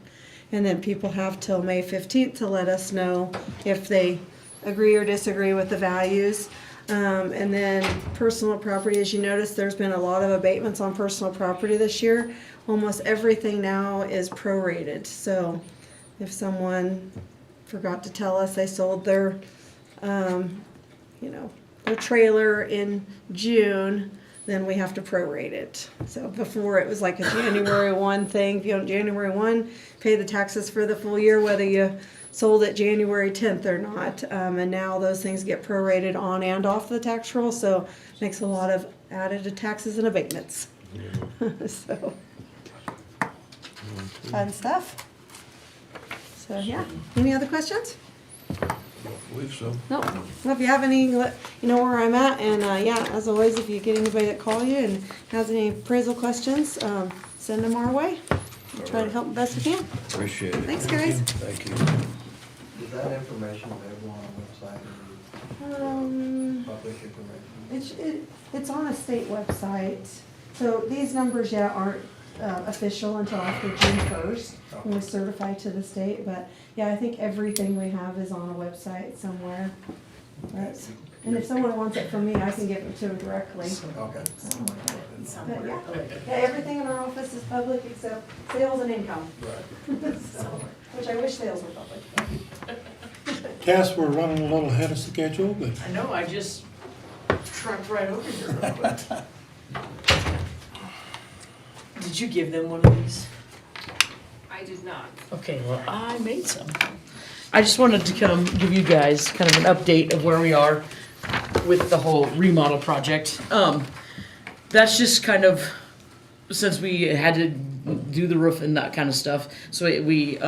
And then people have till May 15th to let us know if they agree or disagree with the values. And then personal property, as you notice, there's been a lot of abatements on personal property this year. Almost everything now is prorated. So if someone forgot to tell us they sold their, their trailer in June, then we have to prorate it. So before it was like a January 1 thing. If you on January 1, pay the taxes for the full year, whether you sold it January 10th or not. And now those things get prorated on and off the tax roll, so makes a lot of added taxes and abatements. So, fun stuff. So, yeah. Any other questions? I believe so. No. Well, if you have any, you know where I'm at. And yeah, as always, if you get anybody that call you and has any appraisal questions, send them our way. We'll try to help the best we can. Appreciate it. Thanks, guys. Thank you. Is that information available on the website, public information? It's on a state website. So these numbers yet aren't official until after June 1st when we certify to the state. But yeah, I think everything we have is on a website somewhere. And if someone wants it from me, I can give it to them directly. Okay. But yeah, everything in our office is public except sales and income. Right. So, which I wish sales were public. Cass, we're running a little ahead of schedule, but I know, I just trucked right over here real quick. Did you give them one of these? I did not. Okay, well, I made some. I just wanted to come give you guys kind of an update of where we are with the whole remodel project. That's just kind of, since we had to do the roof and that kind of stuff, so the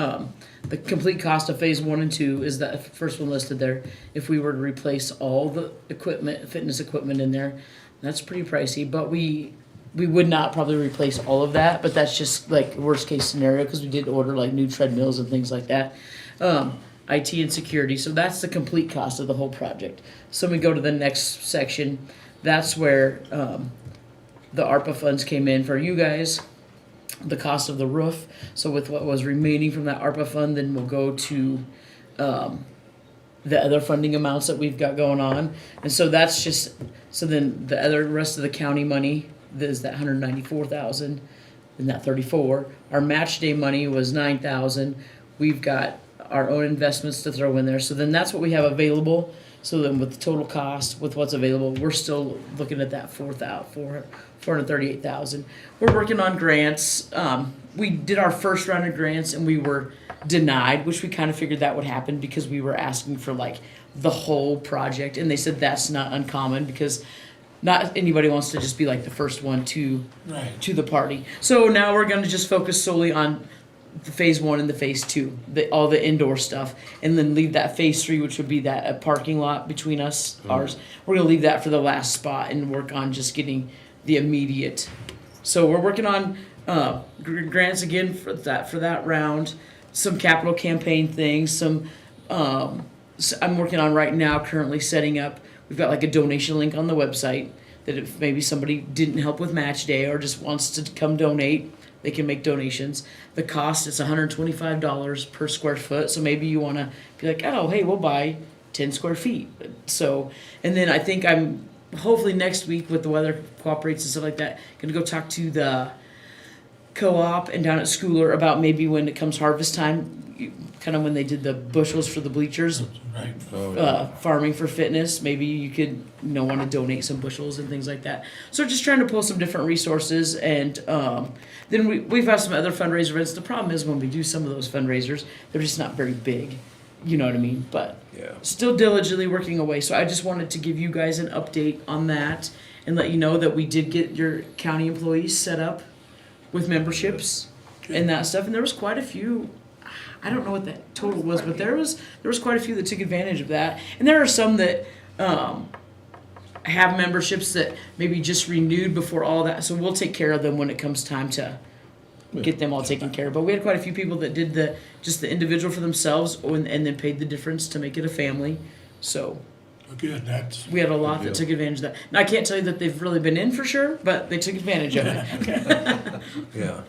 complete cost of phase 1 and 2 is that first one listed there. If we were to replace all the equipment, fitness equipment in there, that's pretty pricey, but we would not probably replace all of that, but that's just like worst case scenario because we did order like new treadmills and things like that. IT and security, so that's the complete cost of the whole project. So we go to the next section, that's where the ARPA funds came in for you guys, the cost of the roof. So with what was remaining from that ARPA fund, then we'll go to the other funding amounts that we've got going on. And so that's just, so then the other rest of the county money is that $194,000 and that 34. Our match day money was $9,000. We've got our own investments to throw in there. So then that's what we have available. So then with the total cost, with what's available, we're still looking at that $438,000. We're working on grants. We did our first round of grants and we were denied, which we kind of figured that would happen because we were asking for like the whole project. And they said that's not uncommon because not anybody wants to just be like the first one to the party. So now we're going to just focus solely on the phase 1 and the phase 2, all the indoor stuff, and then leave that phase 3, which would be that a parking lot between us, ours. We're gonna leave that for the last spot and work on just getting the immediate. So we're working on grants again for that round, some capital campaign things, some. I'm working on right now, currently setting up. We've got like a donation link on the website that if maybe somebody didn't help with match day or just wants to come donate, they can make donations. The cost is $125 per square foot. So maybe you want to be like, oh, hey, we'll buy 10 square feet. So, and then I think I'm hopefully next week with the weather cooperates and stuff like that, going to go talk to the co-op and down at Schooler about maybe when it comes harvest time, kind of when they did the bushels for the bleachers, farming for fitness, maybe you could want to donate some bushels and things like that. So just trying to pull some different resources, and then we've had some other fundraiser events. The problem is when we do some of those fundraisers, they're just not very big. you know what I mean? But Yeah. still diligently working away. So I just wanted to give you guys an update on that and let you know that we did get your county employees set up with memberships and that stuff. And there was quite a few. I don't know what that total was, but there was quite a few that took advantage of that. And there are some that have memberships that maybe just renewed before all that. So we'll take care of them when it comes time to get them all taken care of. But we had quite a few people that did the individual for themselves and then paid the difference to make it a family. So Good, that's, we had a lot that took advantage of that. Now I can't tell you that they've really been in for sure, but they took advantage of it. Yeah.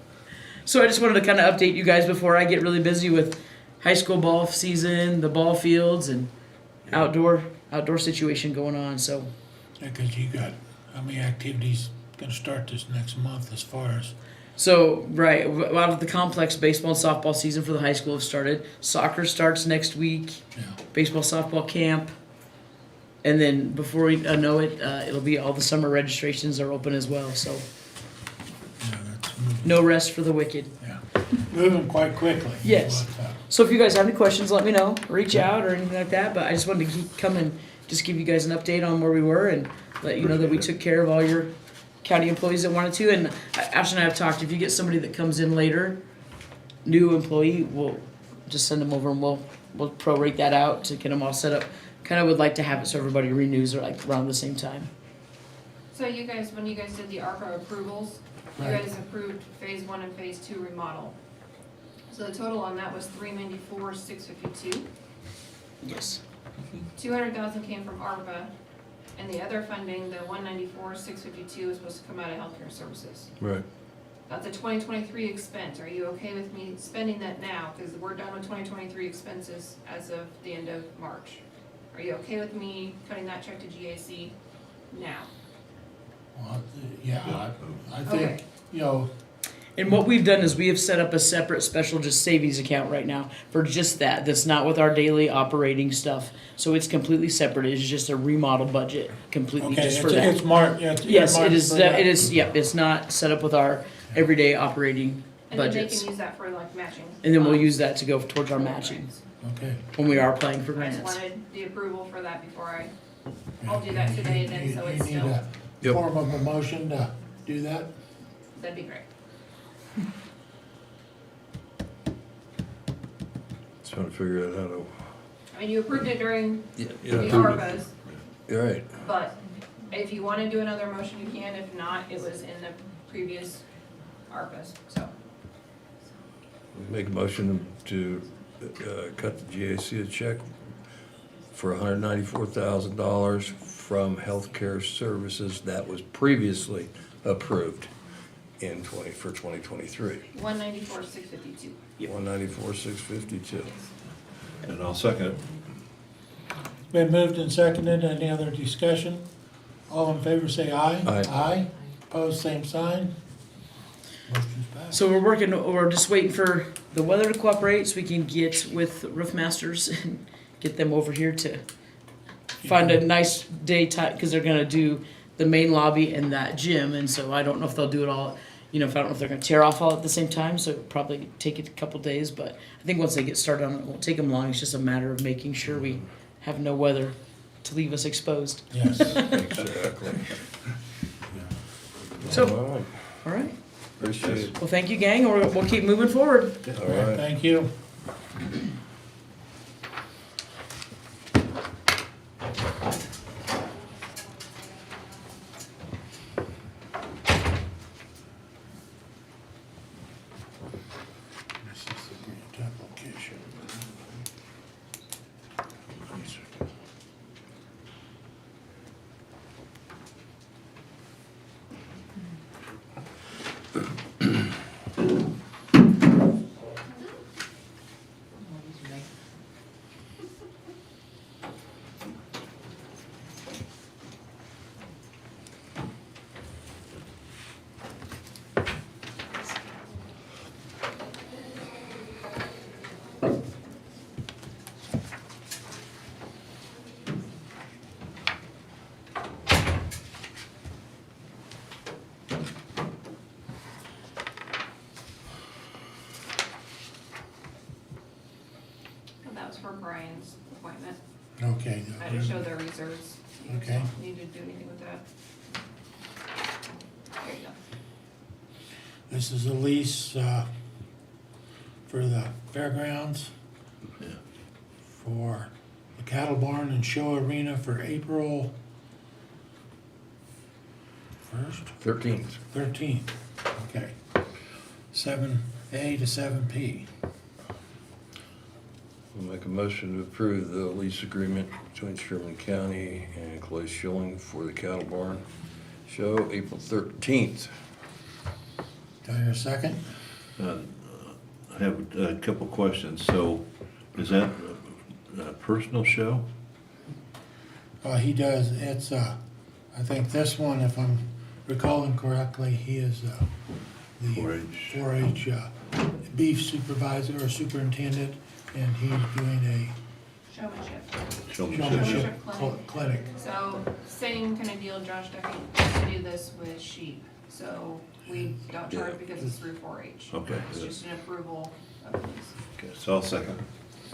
So I just wanted to kind of update you guys before I get really busy with high school ball season, the ball fields, and outdoor situation going on. So because you got, how many activities gonna start this next month as far as, right out of the complex, baseball and softball season for the high school have started. Soccer starts next week. yeah, Baseball softball camp, and then before we know it, it'll be all the summer registrations are open as well. So yeah, that's moving, no rest for the wicked. yeah. Moving quite quickly. Yes. But, So if you guys have any questions, let me know. Reach out or anything like that. But I just wanted to come and just give you guys an update on where we were and let you know that we took care of all your county employees that wanted to. And Ashley and I have talked. If you get somebody that comes in later, new employee, we'll just send them over and we'll prorate that out to get them all set up. Kind of would like to have it so everybody renews or like around the same time. So you guys, when you guys did the ARPA approvals, you Right. guys approved phase 1 and phase 2 remodel. So the total on that was $394,652. Yes. 200,000 came from ARPA, and the other funding, the $194,652, is supposed to come out of healthcare services. Right. That's a 2023 expense. Are you okay with me spending that now? Because we're done with 2023 expenses as of the end of March. Are you okay with me cutting that check to GAC now? well, yeah, I Okay. think, you know, And what we've done is we have set up a separate special just savings account right now for just that. That's not with our daily operating stuff. So it's completely separate. It's just a remodel budget completely okay, just for it's that. marked, yeah, it's Yes, it earmarked is, for that. it is, yep, it's not set up with our everyday operating And then they budgets. can use that for like matching. And then we'll funds. use that to go towards our matching Okay. when we are applying for I just grants. wanted the approval for that before I'll do that today then, so it's You need still, a Yep. form of a motion to do that? that'd be great. Just trying to figure out how to. I mean, you approved it during Yeah. the Yeah. ARPA's, You're right. but if you wanna do another motion, you can. If not, it was in the previous ARPA's, so. Make a motion to cut the GAC a check for $194,000 from healthcare services that was previously approved for 2023. 194,652. $194,652. And I'll second it. Been moved and seconded. Any other discussion? All in favor say aye. Aye. Aye. Opposed, same sign. Motion's passed. So we're just waiting for the weather to cooperate so we can get with roof masters and get them over here to find a nice day time, because they're gonna do the main lobby and that gym, and so I don't know if they'll do it all, I don't know if they're gonna tear off all at the same time, so it'll probably take it a couple days, but I think once they get started on it, it won't take them long. It's just a matter of making sure we have no weather to leave us exposed. Yes. Exactly. So, All right. all right. Appreciate it. Well, thank you, gang. We'll keep moving forward. All right. Thank you. This is the grant application. Okay. I just showed their reserves. You Okay. don't need to do anything with that. There you go. This is a lease for the fairgrounds, Yeah. for the cattle barn and show arena for April 1st, 13th. 13th. Okay. 7A to 7P. I'll make a motion to approve the lease agreement between Sherman County and Clay Schilling for the cattle barn show, April 13th. Do I hear a second? I have a couple questions. So is that a personal show? He does, it's, I think this one, if I'm recalling correctly, he is the 4-H. 4-H beef supervisor or superintendent, and he's doing a Showmanship. Showmanship. showmanship clinic. clinic. So, same kind of deal, Josh Duffy used to do this with sheep, so we don't charge Yeah. because it's through 4-H. Okay. It's just an approval of the lease. Okay, so I'll second.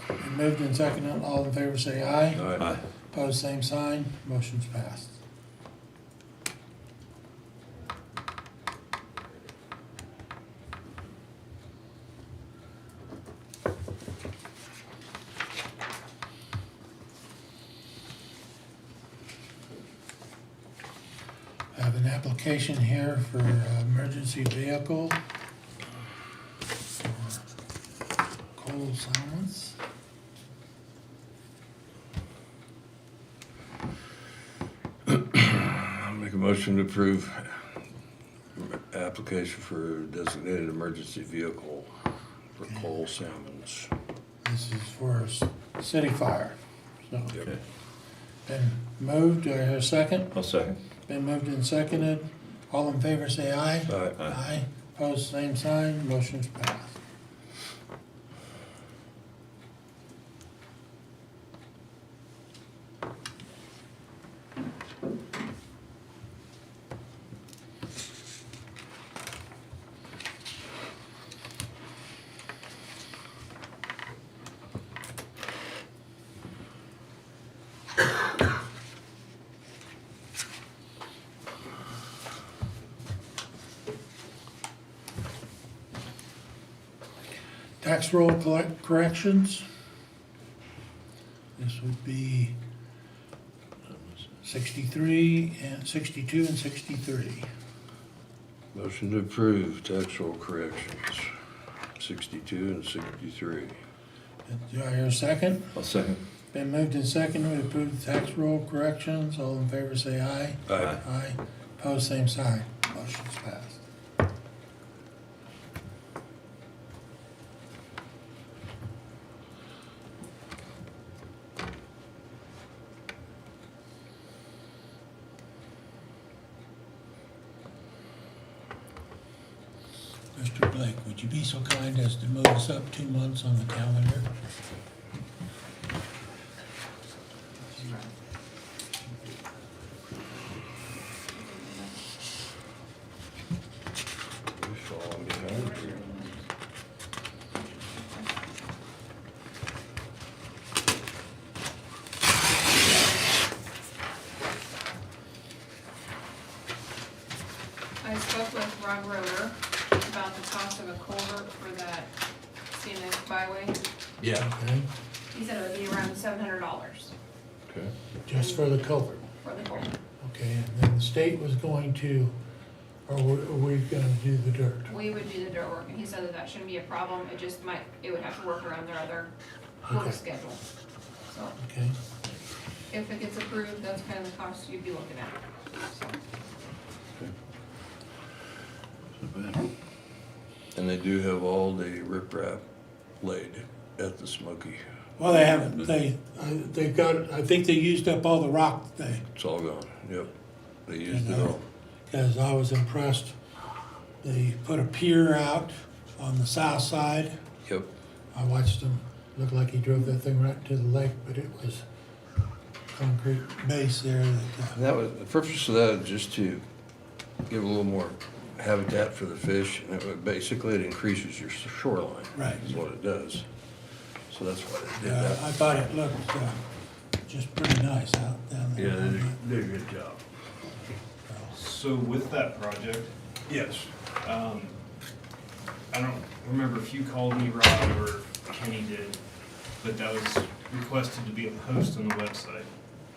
And moved and seconded, all in favor say aye. Aye. Opposed, same sign, motion's passed. I have an application here for emergency vehicle for Cole Silence. I'll make a motion to approve application for designated emergency vehicle for Cole Salmons. This is for city fire. So, Okay, been moved, do I hear a second? I'll second. Been moved and seconded. All in favor say aye. Aye. Aye. Opposed, same sign. Motion's passed. Tax roll corrections. This would be 63 and 62 and 63. Motion to approve tax roll corrections, 62 and 63. Do I hear a second? I'll second. Been moved and seconded to approve the tax roll corrections. All in favor say aye. Aye. Aye. Opposed, same sign. Motion's passed. Mr. Blake, would you be so kind as to move us up 2 months on the calendar? We're falling behind here. I spoke with Rod Roder about the cost of a culvert for that scenic byway. Yeah. Okay, He said it would be around $700 Okay. just for the culvert. for the culvert. Okay, and then the state was going to, or are we gonna do the dirt? We would do the dirt work, and he said that that shouldn't be a problem, it just might, it would have to work around their other Okay. work schedule. So, Okay, if it gets approved, that's kind of the cost you'd be looking at, so. Not bad. And they do have all the riprap laid at the Smoky. well, they haven't, they got, I think they used up all the rock today, It's all gone, yep. They used it all. because I was impressed. They put a pier out on the south side. Yep. I watched him, looked like he drove that thing right to the lake, but it was concrete base there that, And that was, the purpose of that is just to give a little more habitat for the fish. And basically, it increases your shoreline. Right. Is what it does. So that's why they did I that. thought it looked just pretty nice out down there. Yeah, they did a good job. So with that project, Yes. I don't remember if you called me, Rod, or Kenny did, but that was requested to be a post on the website.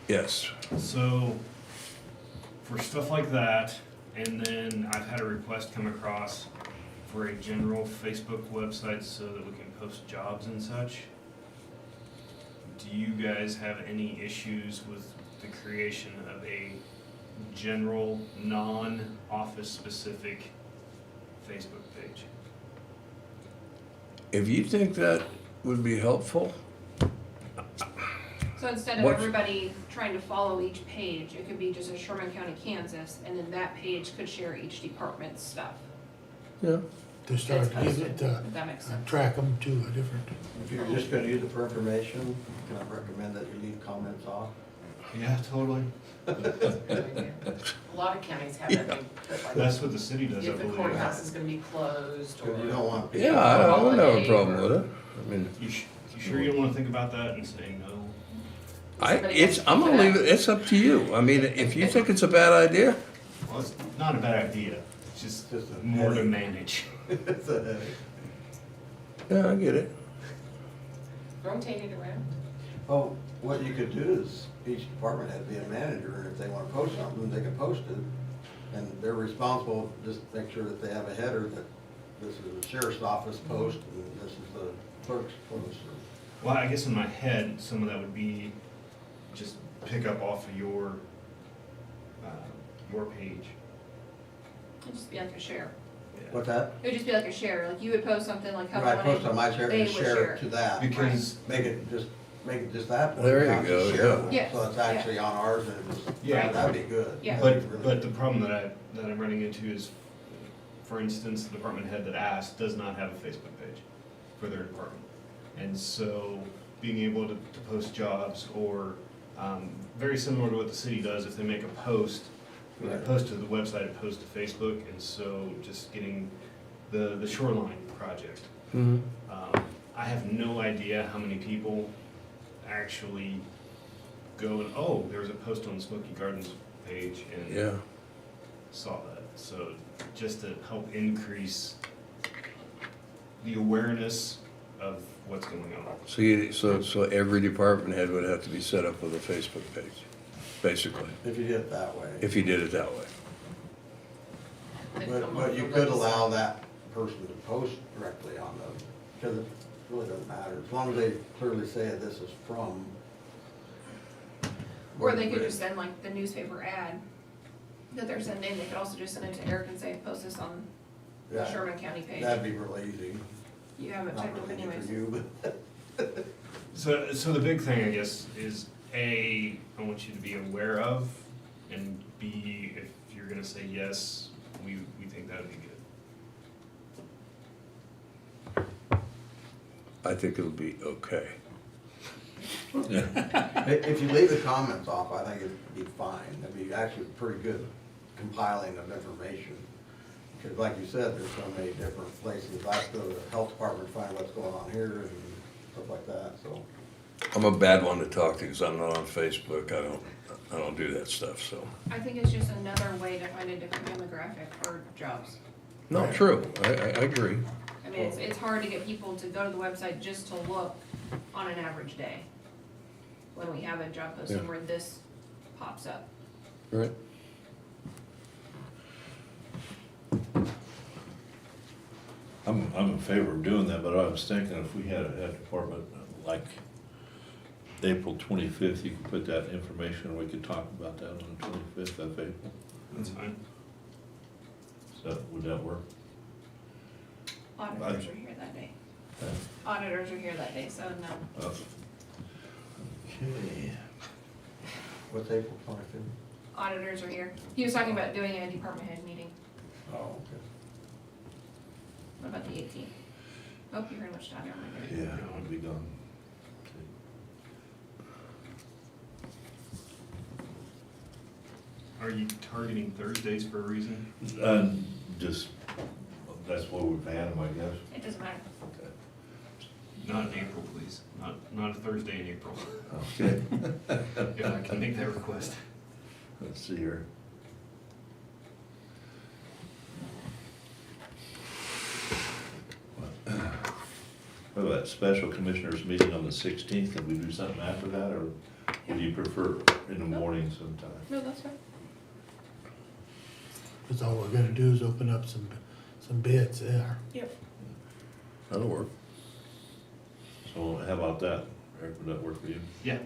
Yes. So for stuff like that, and then I've had a request come across for a general Facebook website so that we can post jobs and such. Do you guys have any issues with the creation of a general, non-office specific Facebook page? If you think that would be helpful, So instead of What's- everybody trying to follow each page, it could be just a Sherman County, Kansas, and then that page could share each department's stuff. yeah. To start That's to give posted, it, if that makes sense. track them to a different, If you're just gonna use it for information, can I recommend that you leave comments off? Yeah, totally. A lot of counties have that, but like, That's what the city does, I if the believe. courthouse is gonna be closed or. Because you don't want people. Yeah, I wouldn't have a problem with it. I mean, You sure you don't wanna think about that and say no? I'm gonna leave it, it's up to you. I mean, if you think it's a bad idea, Well, it's not a bad idea, it's just Just a more to headache. manage. It's a headache. yeah, I get it. Rotate it around. Oh, what you could do is each department had to be a manager, and if they wanna post something, they can post it. And they're responsible, just make sure that they have a header that this is the sheriff's office post, and this is the clerk's post. Well, I guess in my head, some of that would be just pick up off of your page. It'd just be like a share. What's that? It would just be like a share, like you would post something like how Right, post on my share, they and would share share it to that. Because, Make it just that. one, There you not just go, shareable. yeah. So it's actually on ours and it's, Yeah. that'd be good. Yeah. but the problem that I'm running into is, for instance, the department head that asked does not have a Facebook page for their department. And so being able to post jobs or, very similar to what the city does, if they make a post, when they Right. post to the website, it posts to Facebook, and so just getting the shoreline project. Mm-hmm. I have no idea how many people actually go and, oh, there was a post on the Smoky Gardens page and Yeah. saw that. So just to help increase the awareness of what's going on. So every department head would have to be set up with a Facebook page, basically, If you did it that way. if you did it that way. But you could allow that person to post directly on them, because it really doesn't matter, as long as they clearly say this is from. Or they could just send like the newspaper ad that they're sending, they could also just send it to Eric and say, post this on the Yeah, Sherman County page. that'd be real easy, You have it not typed up really easy anyways. for you, but. So the big thing, I guess, is A, I want you to be aware of, and B, if you're gonna say yes, we think that'd be good. I think it'll be okay. If you leave the comments off, I think it'd be fine, it'd be actually pretty good compiling of information. Because like you said, there's so many different places, I have to go to the health department, to find what's going on here and stuff like that, so. I'm a bad one to talk to because I'm not on Facebook. I don't do that stuff, so. I think it's just another way to find a different demographic for jobs. No, true. I agree. I mean, it's hard to get people to go to the website just to look on an average day. When we have a job posting Yeah. where this pops up. Right. I'm in favor of doing that, but I was thinking if we had a head department like April 25th, you could put that information, we could talk about that on the 25th of April. That's fine. So would that work? Auditors are here that day. Uh, Auditors are here that day, so no. Okay. What's April 25th? Auditors are here. He was talking about doing a department head meeting. Oh, okay. What about the 18th? Hope you very much down there. Yeah, I'll be gone. Are you targeting Thursdays for a reason? Just, that's what we've had them, I guess. It doesn't matter. Okay. Not in April, please. Not a Thursday in April, Okay, if I can make that request. let's see here. What about special commissioners meeting on the 16th? Can we do something after that, or would you prefer in the morning sometime? No, that's fine. Cause all we're gonna do is open up some bids there. That'll work. So how about that? Eric, would that work for you? Yeah.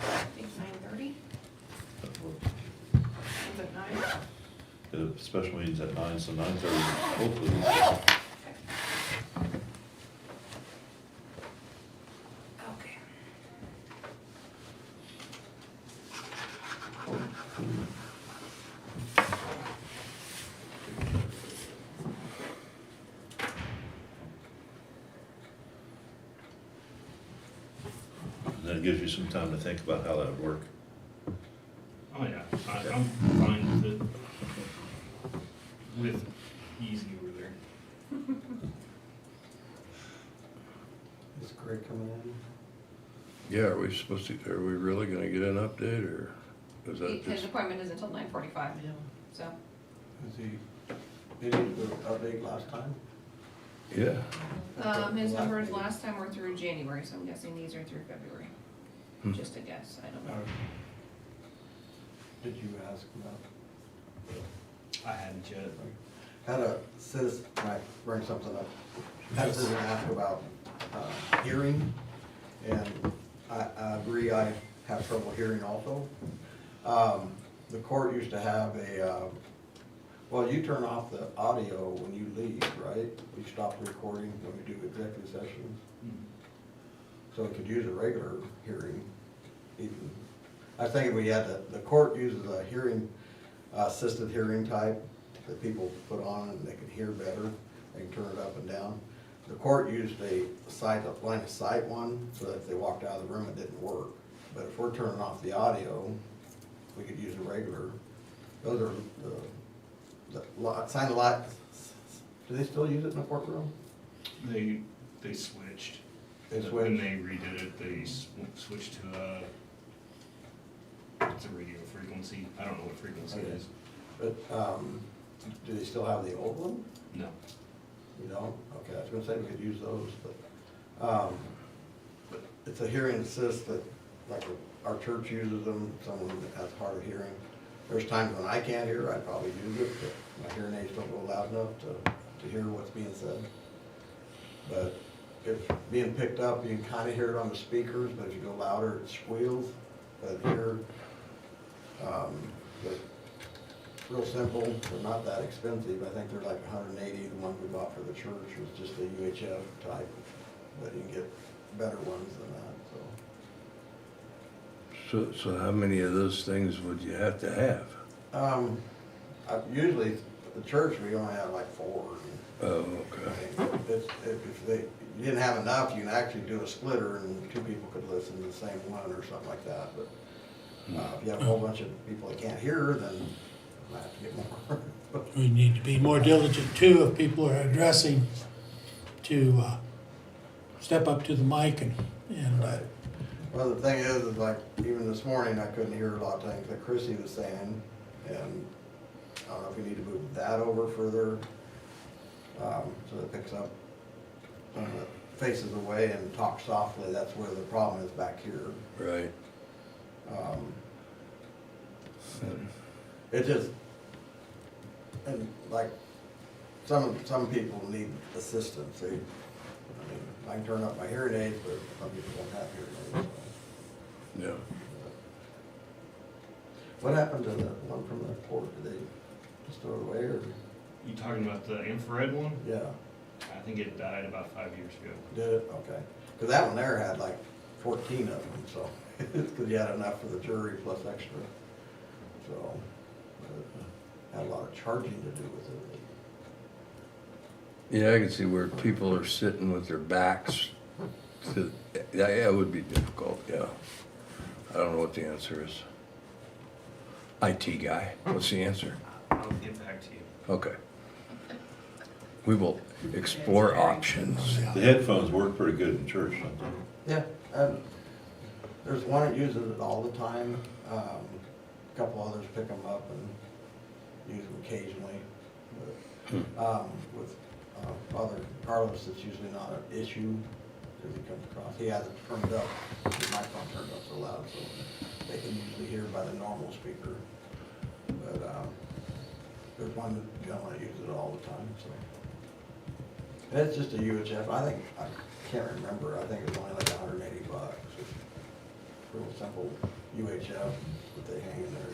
I think 9:30, That work. is it 9? The special meeting's at 9, so 9:30, hopefully. Okay. And that gives you some time to think about how that would work. Oh, yeah, I'm fine with it. With easy over there. Is Greg coming in? Yeah, are we really gonna get an update, or is that His just? appointment is until 9:45, so. Is he, did he do an update last time? Yeah, His numbers last time were through January, so I'm guessing these are through February. Hmm. Just a guess, I don't know. Did you ask about? I hadn't yet. Had a citizen, might bring something up, had a citizen ask about hearing, and I agree, I have trouble hearing also. The court used to have a, well, you turn off the audio when you leave, right? We stop the recording when we do executive sessions, so we could use a regular hearing even. I think we had, the court uses a hearing, assisted hearing type that people put on and they can hear better. They can turn it up and down. The court used a line of sight one, so that if they walked out of the room, it didn't work. But if we're turning off the audio, we could use a regular. Those are sign of light. Do they still use it in the courtroom? They switched. They When switched? they redid it, they switched to it's a radio frequency. I don't know what frequency it Okay. is. But, do they still have the old one? No. You don't? Okay, I was gonna say we could use those, but it's a hearing assist that, like, our church uses them, someone that has hard of hearing. There's times when I can't hear, I'd probably use it, but my hearing aids don't go loud enough to hear what's being said. But if being picked up, you can kinda hear it on the speakers, but if you go louder, it squeals. But here, but real simple, they're not that expensive, I think they're like 180, the one we bought for the church was just a UHF type, but you can get better ones than that, so. so how many of those things would you have to have? Usually, the church, we only have like 4. Oh, okay. If you didn't have enough, you can actually do a splitter and 2 people could listen to the same one or something like that, but if you have a whole bunch of people that can't hear, then you might have to get more. We need to be more diligent too, if people are addressing, to step up to the mic and Well, the thing is like, even this morning, I couldn't hear a lot of things that Chrissy was saying, and I don't know if we need to move that over further, so it picks up, faces away and talks softly, that's where the problem is back here. Right. It just, and like, some people need assistance, I mean, I can turn up my hearing aids, but some people don't have hearing aids, so. Yeah. What happened to the one from the court, did they just throw it away, or? You talking about the infrared one? Yeah, I think it died about 5 years ago. did it, okay, cause that one there had like 14 of them, so, cause you had enough for the jury plus extra, so. But it had a lot of charging to do with it. Yeah, I can see where people are sitting with their backs to, yeah, it would be difficult, yeah. I don't know what the answer is. IT guy, what's the answer? I'll get back to you. Okay. We will explore options. The headphones work pretty good in church, don't they? Yeah, there's one that uses it all the time. A couple others pick them up and use them occasionally. But, with other Carlos, it's usually not an issue because he comes across. He has it turned up, his microphone turned up so loud, so they can usually hear by the normal speaker. But there's one gentleman that uses it all the time. So. And it's just a UHF. I can't remember. I think it was only like $180. It's real simple UHF that they hang in their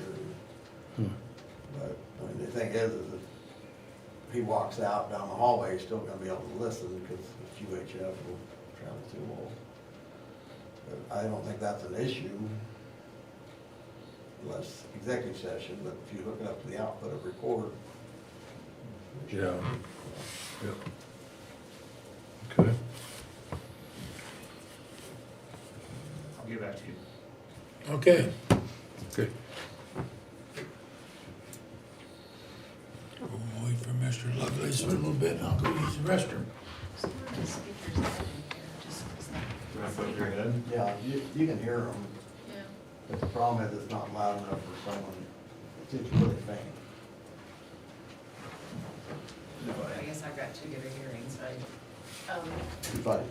ear. But I mean, the thing is if he walks out down the hallway, he's still going to be able to listen because the UHF will travel through walls. But I don't think that's an issue unless executive session. But if you hook it up to the output of record. Yeah. Yep. Okay. I'll get back to you. Okay. Okay. We'll wait for Mr. Lovelace for a little bit, and I'll go use the restroom. Do I put your head? Yeah, you can hear them. Yeah. But the problem is it's not loud enough for someone. It's really faint. I guess I've got too good a hearing, so But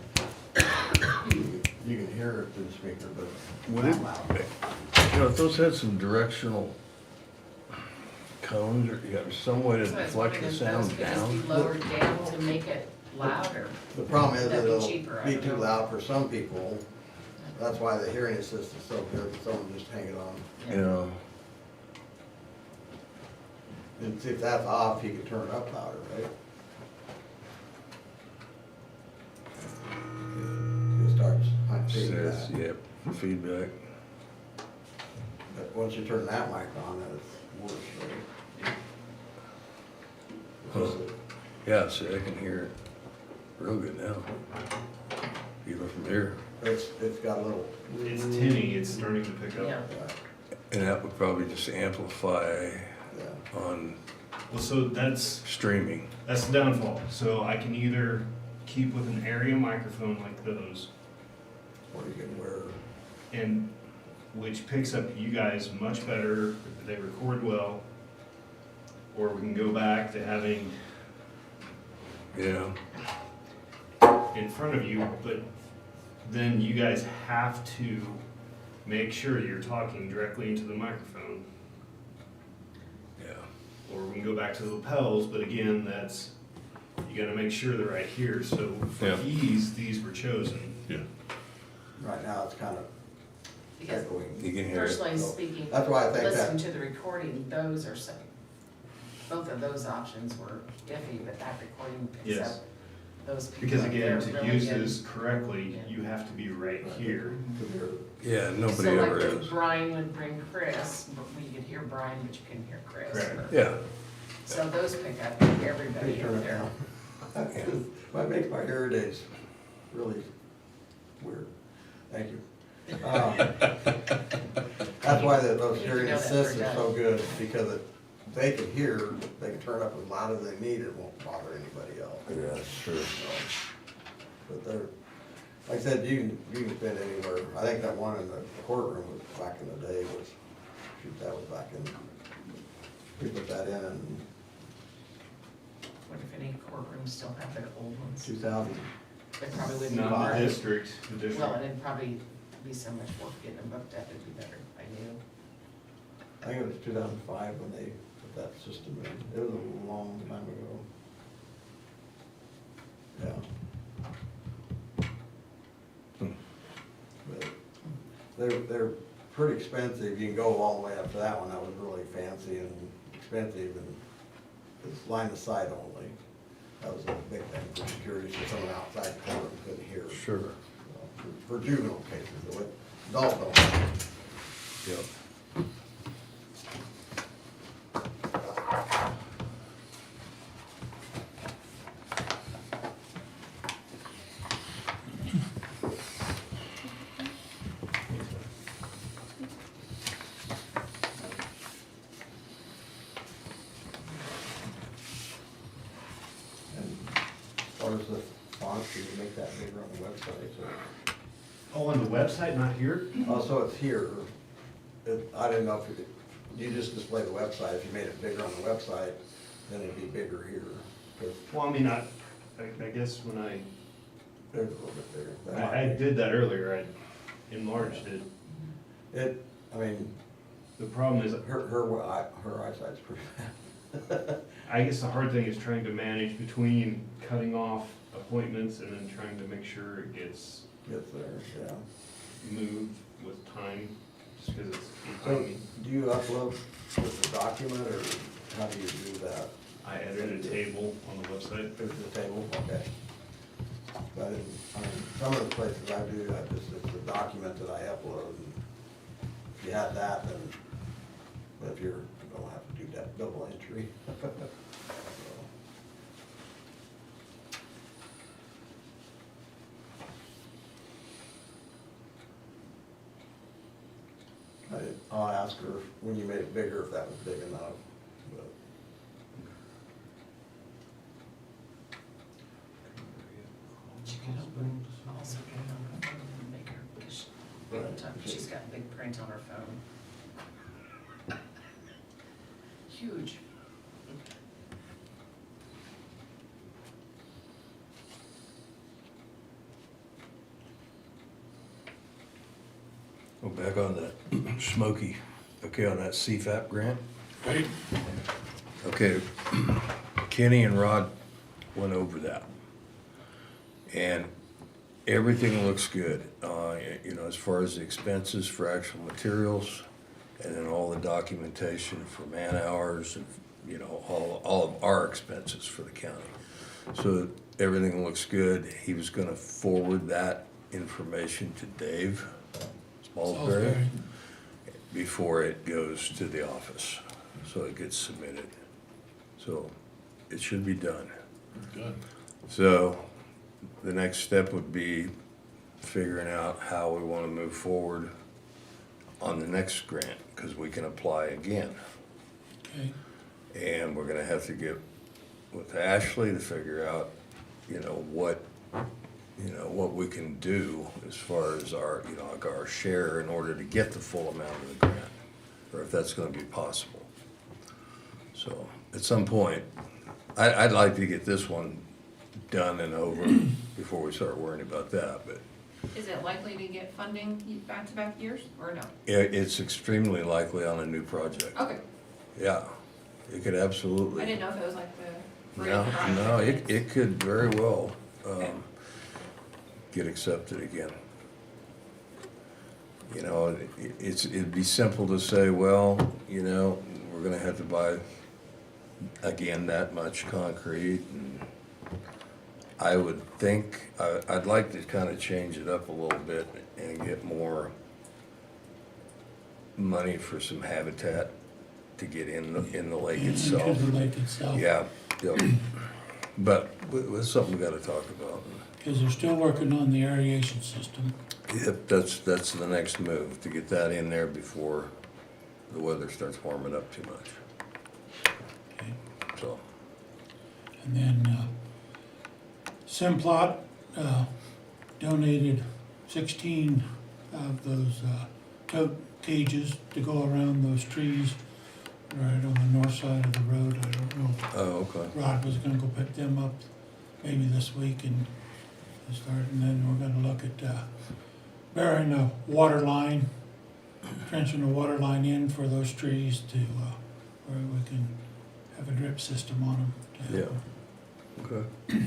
you can hear it through the speaker, but Would it's it, not loud. you know, if those had some directional cones or, yeah, some way to so I was deflect wondering the if those sound could just down. be lowered down to make it louder. The problem is that That'd be it'll cheaper, I be don't too know. loud for some people. That's why the hearing assist is so good, someone just hang it on. You know, And see if that's off, you can turn it up louder, right? It starts says, feedback. yep, feedback. But once you turn that mic on, then it's worse, right? Huh. Yeah, see, I can hear it real good now. Even from here. It's got a little. It's tinny, it's starting to pick up. Yeah. And that would probably just amplify Yeah. on Well, so that's streaming. the downfall. So I can either keep with an area microphone like those, Or you can wear. and which picks up you guys much better, they record well, or we can go back to having Yeah, in front of you, but then you guys have to make sure you're talking directly into the microphone. yeah. Or we can go back to the lapels, but again, that's, you gotta make sure they're right here. So for Yeah. ease, these were chosen. Yeah. Right now, it's kind of Because echoing. You can hear it. personally speaking, That's why I think listening that, to the recording, those are so, both of those options were iffy, but that recording picks Yes. up those people. Because up again, there to really use good. this correctly, you have to be right here. Yeah, nobody So ever like is. if Brian would bring Chris, but you could hear Brian, but you couldn't hear Chris. Correct. Yeah, So those pick up everybody turn up it there. down. That makes my hair days really weird. Thank you. That's why those You hearing know that assists for are so good, because they can hear, they can turn up as loud as they need, it won't bother anybody else. yeah, that's true. But they're, like I said, you can spend anywhere. I think that one in the courtroom was back in the day was, shoot, that was back in, we put that in What if any courtrooms still have their old ones? 2000. They probably It's wouldn't be not the hard. district, the Well, district. and it'd probably be so much work getting them booked up, it'd be better if I knew. I think it was 2005 when they put that system in. It was a long time ago. Yeah. But they're pretty expensive. You can go all the way up to that one. That was really fancy and expensive, and it's line of sight only. That was a big thing for security, so someone outside the courtroom couldn't hear. Sure. For juvenile cases, the adult don't. Yep. what is the font, can you make that bigger on the website? Oh, on the website, not here? Oh, so it's here. I didn't know if you just display the website, if you made it bigger on the website, then it'd be bigger here. 'Cause Well, I mean, I guess when there's a little bit bigger. That might I be- did that earlier, I enlarged it. I mean, The problem is, her eyesight's pretty bad. I guess the hard thing is trying to manage between cutting off appointments and then trying to make sure it gets Gets there, yeah. moved with time, just because it's So, tiny. do you upload with the document, or how do you do that? I edited a table on the website. There's the table, okay. But, I mean, some of the places I do, it's the document that I upload, and if you had that, then, but if you don't have to do that double entry. I'll ask her when you made it bigger if that was big enough, but. Also, make her, because she's got big print on her phone. Huge. Go back on that Smoky, okay, on that CFAP grant. Right? Okay, Kenny and Rod went over that. And everything looks good, you know, as far as the expenses for actual materials, and then all the documentation for man hours, and, you know, all of our expenses for the county. So everything looks good. He was gonna forward that information to Dave Salisbury Salisbury. before it goes to the office, so it gets submitted. So it should be done. Good. So the next step would be figuring out how we want to move forward on the next grant, because we can apply again. Okay, And we're gonna have to get with Ashley to figure out, you know, what we can do as far as our, you know, like our share in order to get the full amount of the grant, or if that's gonna be possible. So at some point, I'd like to get this one done and over before we start worrying about that, but Is it likely to get funding back-to-back years, or no? it's extremely likely on a new project. Okay, Yeah, it could absolutely. I didn't know if it was like the. No, grant no, project. it could very well, Okay. get accepted again. You know, it'd be simple to say, well, you know, we're gonna have to buy, again, that much concrete, and I would think, I'd like to kinda change it up a little bit and get more money for some habitat to get in the lake itself. into the lake itself. Yeah, yeah. But it's something we gotta talk about. Because they're still working on the aeration system. Yep, that's the next move, to get that in there before the weather starts warming up too much, Okay. so. And then Simplot donated 16 of those tote cages to go around those trees right on the north side of the road. I don't know. Oh, okay. Rod was gonna go pick them up maybe this week and start, and then we're gonna look at burying a water line, trenching a water line in for those trees to, where we can have a drip system on them. to help Yeah. them. Okay.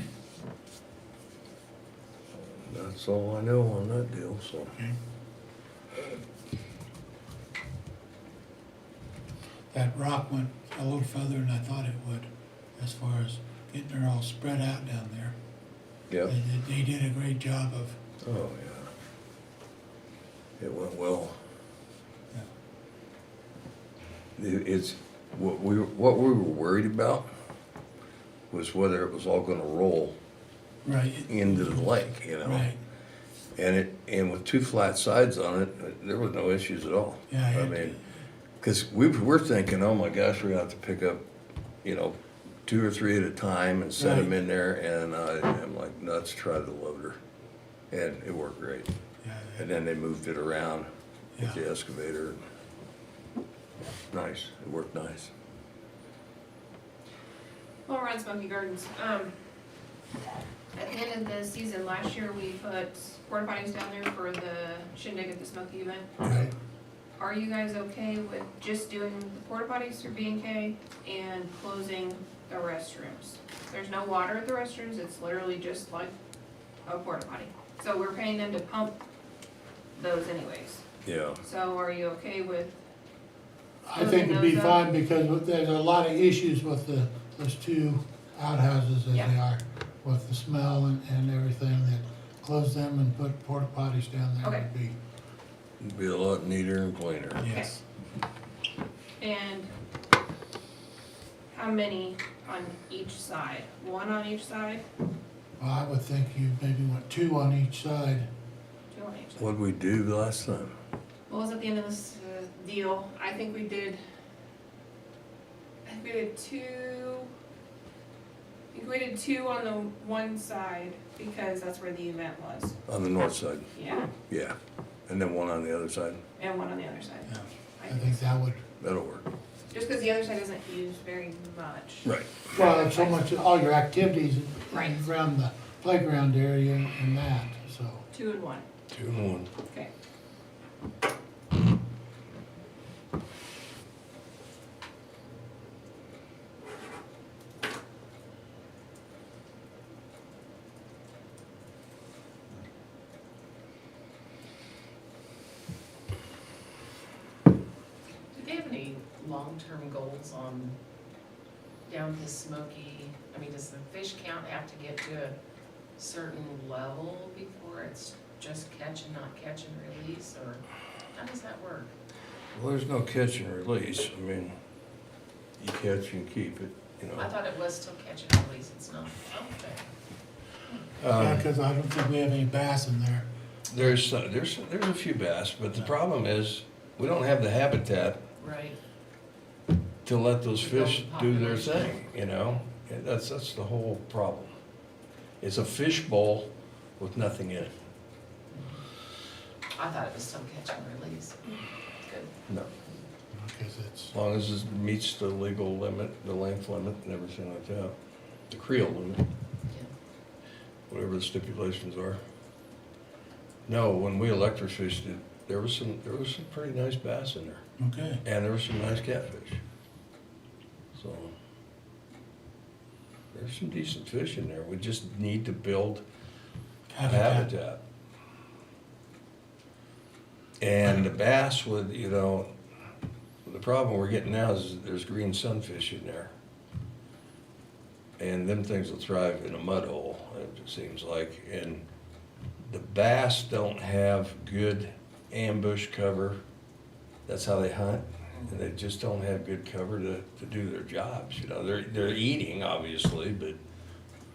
That's all I know on that deal, so. Okay. That rock went a little further than I thought it would, as far as getting her all spread out down there. Yep. They did a great job of, Oh, yeah. It went well. It's, what we were worried about was whether it was all gonna roll right, into the lake, you know? right, And with two flat sides on it, there was no issues at all. yeah. I mean, because we're thinking, oh my gosh, we're gonna have to pick up, you know, 2 or 3 at a time and set them Right. in there, and I'm like nuts, try the loader. And it worked great. Yeah, And then they moved it around with Yeah. the excavator. Nice, it worked nice. Well, we're on Smoky Gardens. At the end of the season last year, we put porta potties down there for the shindig at the Smoky event. right. Are you guys okay with just doing the porta potties through B&K and closing the restrooms? There's no water at the restrooms, it's literally just like a porta potty. So we're paying them to pump those anyways. Yeah. So are you okay with, I think it'd be Those, fine because there's a lot of issues with those 2 outhouses as Yeah. they are, with the smell and everything, that close them and put porta potties down there Okay. would be, It'd be a lot neater and cleaner. yes. and how many on each side? 1 on each side? Well, I would think you maybe want 2 on each side. 2 on each side? What'd we do last time? What was at the end of this deal? I think we did 2. I think we did 2 on the one side because that's where the event was. On the north side? Yeah, Yeah. And then 1 on the other side? and 1 on the other side. Yeah. I I think. think that would, That'll work. Just because the other side isn't used very much. Right. well, so much, all your activities Right. around the playground area and that, so. 2 and 1. 2 and 1. Okay. Do they have any long-term goals on down to Smoky? I mean, does the fish count have to get to a certain level before it's just catch and not catch and release, or how does that work? Well, there's no catch and release. I mean, you catch and keep it, you know. I thought it was still catch and release, it's not, okay. Yeah, because I don't think we have any bass in there. There's a few bass, but the problem is, we don't have the habitat Right, to let those To build fish the do their population. thing, you know? And that's the whole problem. It's a fish bowl with nothing in it. I thought it was still catch and release. Good. No. Because it's, As long as it meets the legal limit, the length limit and everything like that. The creel limit, Yeah. whatever the stipulations are. No, when we electrofished it, there was some pretty nice bass in there. okay. And there was some nice catfish. So, there's some decent fish in there. We just need to build habitat. And the bass would, you know, the problem we're getting now is there's green sunfish in there. And them things will thrive in a mud hole, it seems like. And the bass don't have good ambush cover. That's how they hunt. And they just don't have good cover to do their jobs. You know, they're eating, obviously, but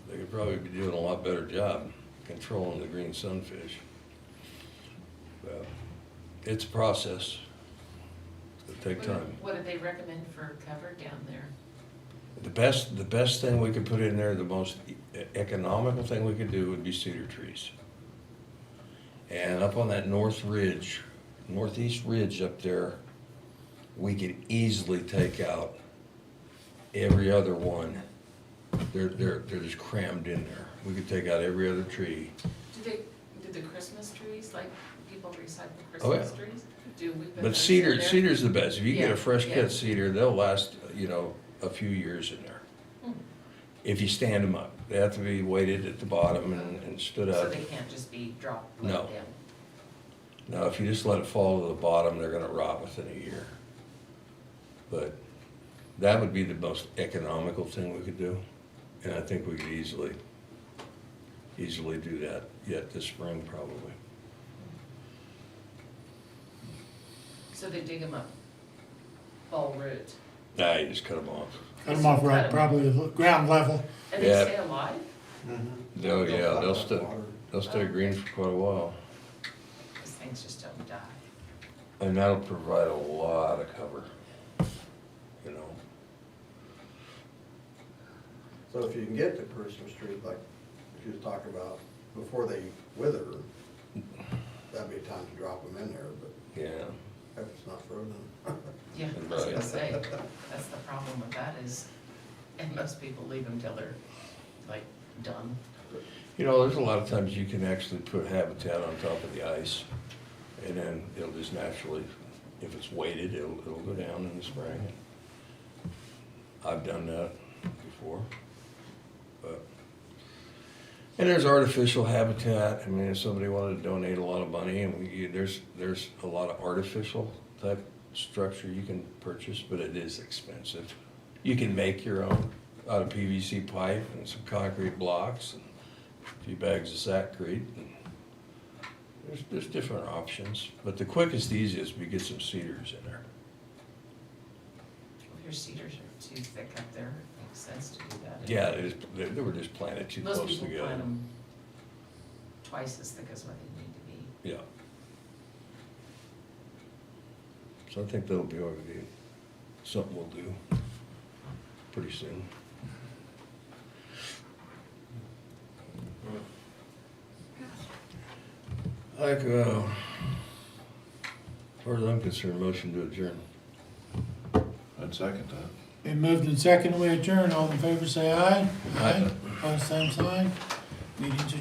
they could probably be doing a lot better job controlling the green sunfish. Well, it's a process. It'll take time. What do they recommend for cover down there? The best thing we could put in there, the most economical thing we could do would be cedar trees. And up on that northeast ridge up there, we could easily take out every other one. They're just crammed in there. We could take out every other tree. Do the Christmas trees, like people recycle Oh, yeah. Christmas trees? Do we put But those in there? cedar's the best. If you get Yeah, a fresh yeah. cut cedar, they'll last, you know, a few years in there. Hmm. If you stand them up. They have to be weighted at the bottom and stood So up. they can't just be dropped No. like down? Now, if you just let it fall to the bottom, they're gonna rot within a year. But that would be the most economical thing we could do. And I think we could easily do that yet this spring probably. So they dig them up, full root, Nah, you just cut them off. Cut them off right, Cut 'em. probably the ground level. and they Yeah. stay alive? Oh, yeah, they'll stay green for quite a while. These things just don't die. And that'll provide a lot of cover, you know. So if you can get to Christmas trees, like she was talking about, before they wither, that'd be a time to drop them in there, but Yeah. if it's not frozen. Yeah, I was gonna say, that's the problem with that is, and most people leave them till they're like done. You know, there's a lot of times you can actually put habitat on top of the ice, and then it'll just naturally, if it's weighted, it'll go down in the spring. I've done that before. But, and there's artificial habitat. I mean, if somebody wanted to donate a lot of money, and there's a lot of artificial type structure you can purchase, but it is expensive. You can make your own out of PVC pipe and some concrete blocks and a few bags of sackcrete. And there's different options, but the quickest, easiest, we get some cedars in there. If your cedars are too thick up there, it makes sense to do that. Yeah, they were just planted too Most close people together. plant them twice as thick as what they need to be. Yeah. So I think that'll be something we'll do pretty soon. Like, as far as I'm concerned, motion to adjourn. I'd second that. Been moved and seconded, we adjourn. All in favor, say aye. Aye. Opposed, same sign. Meeting's adjourned.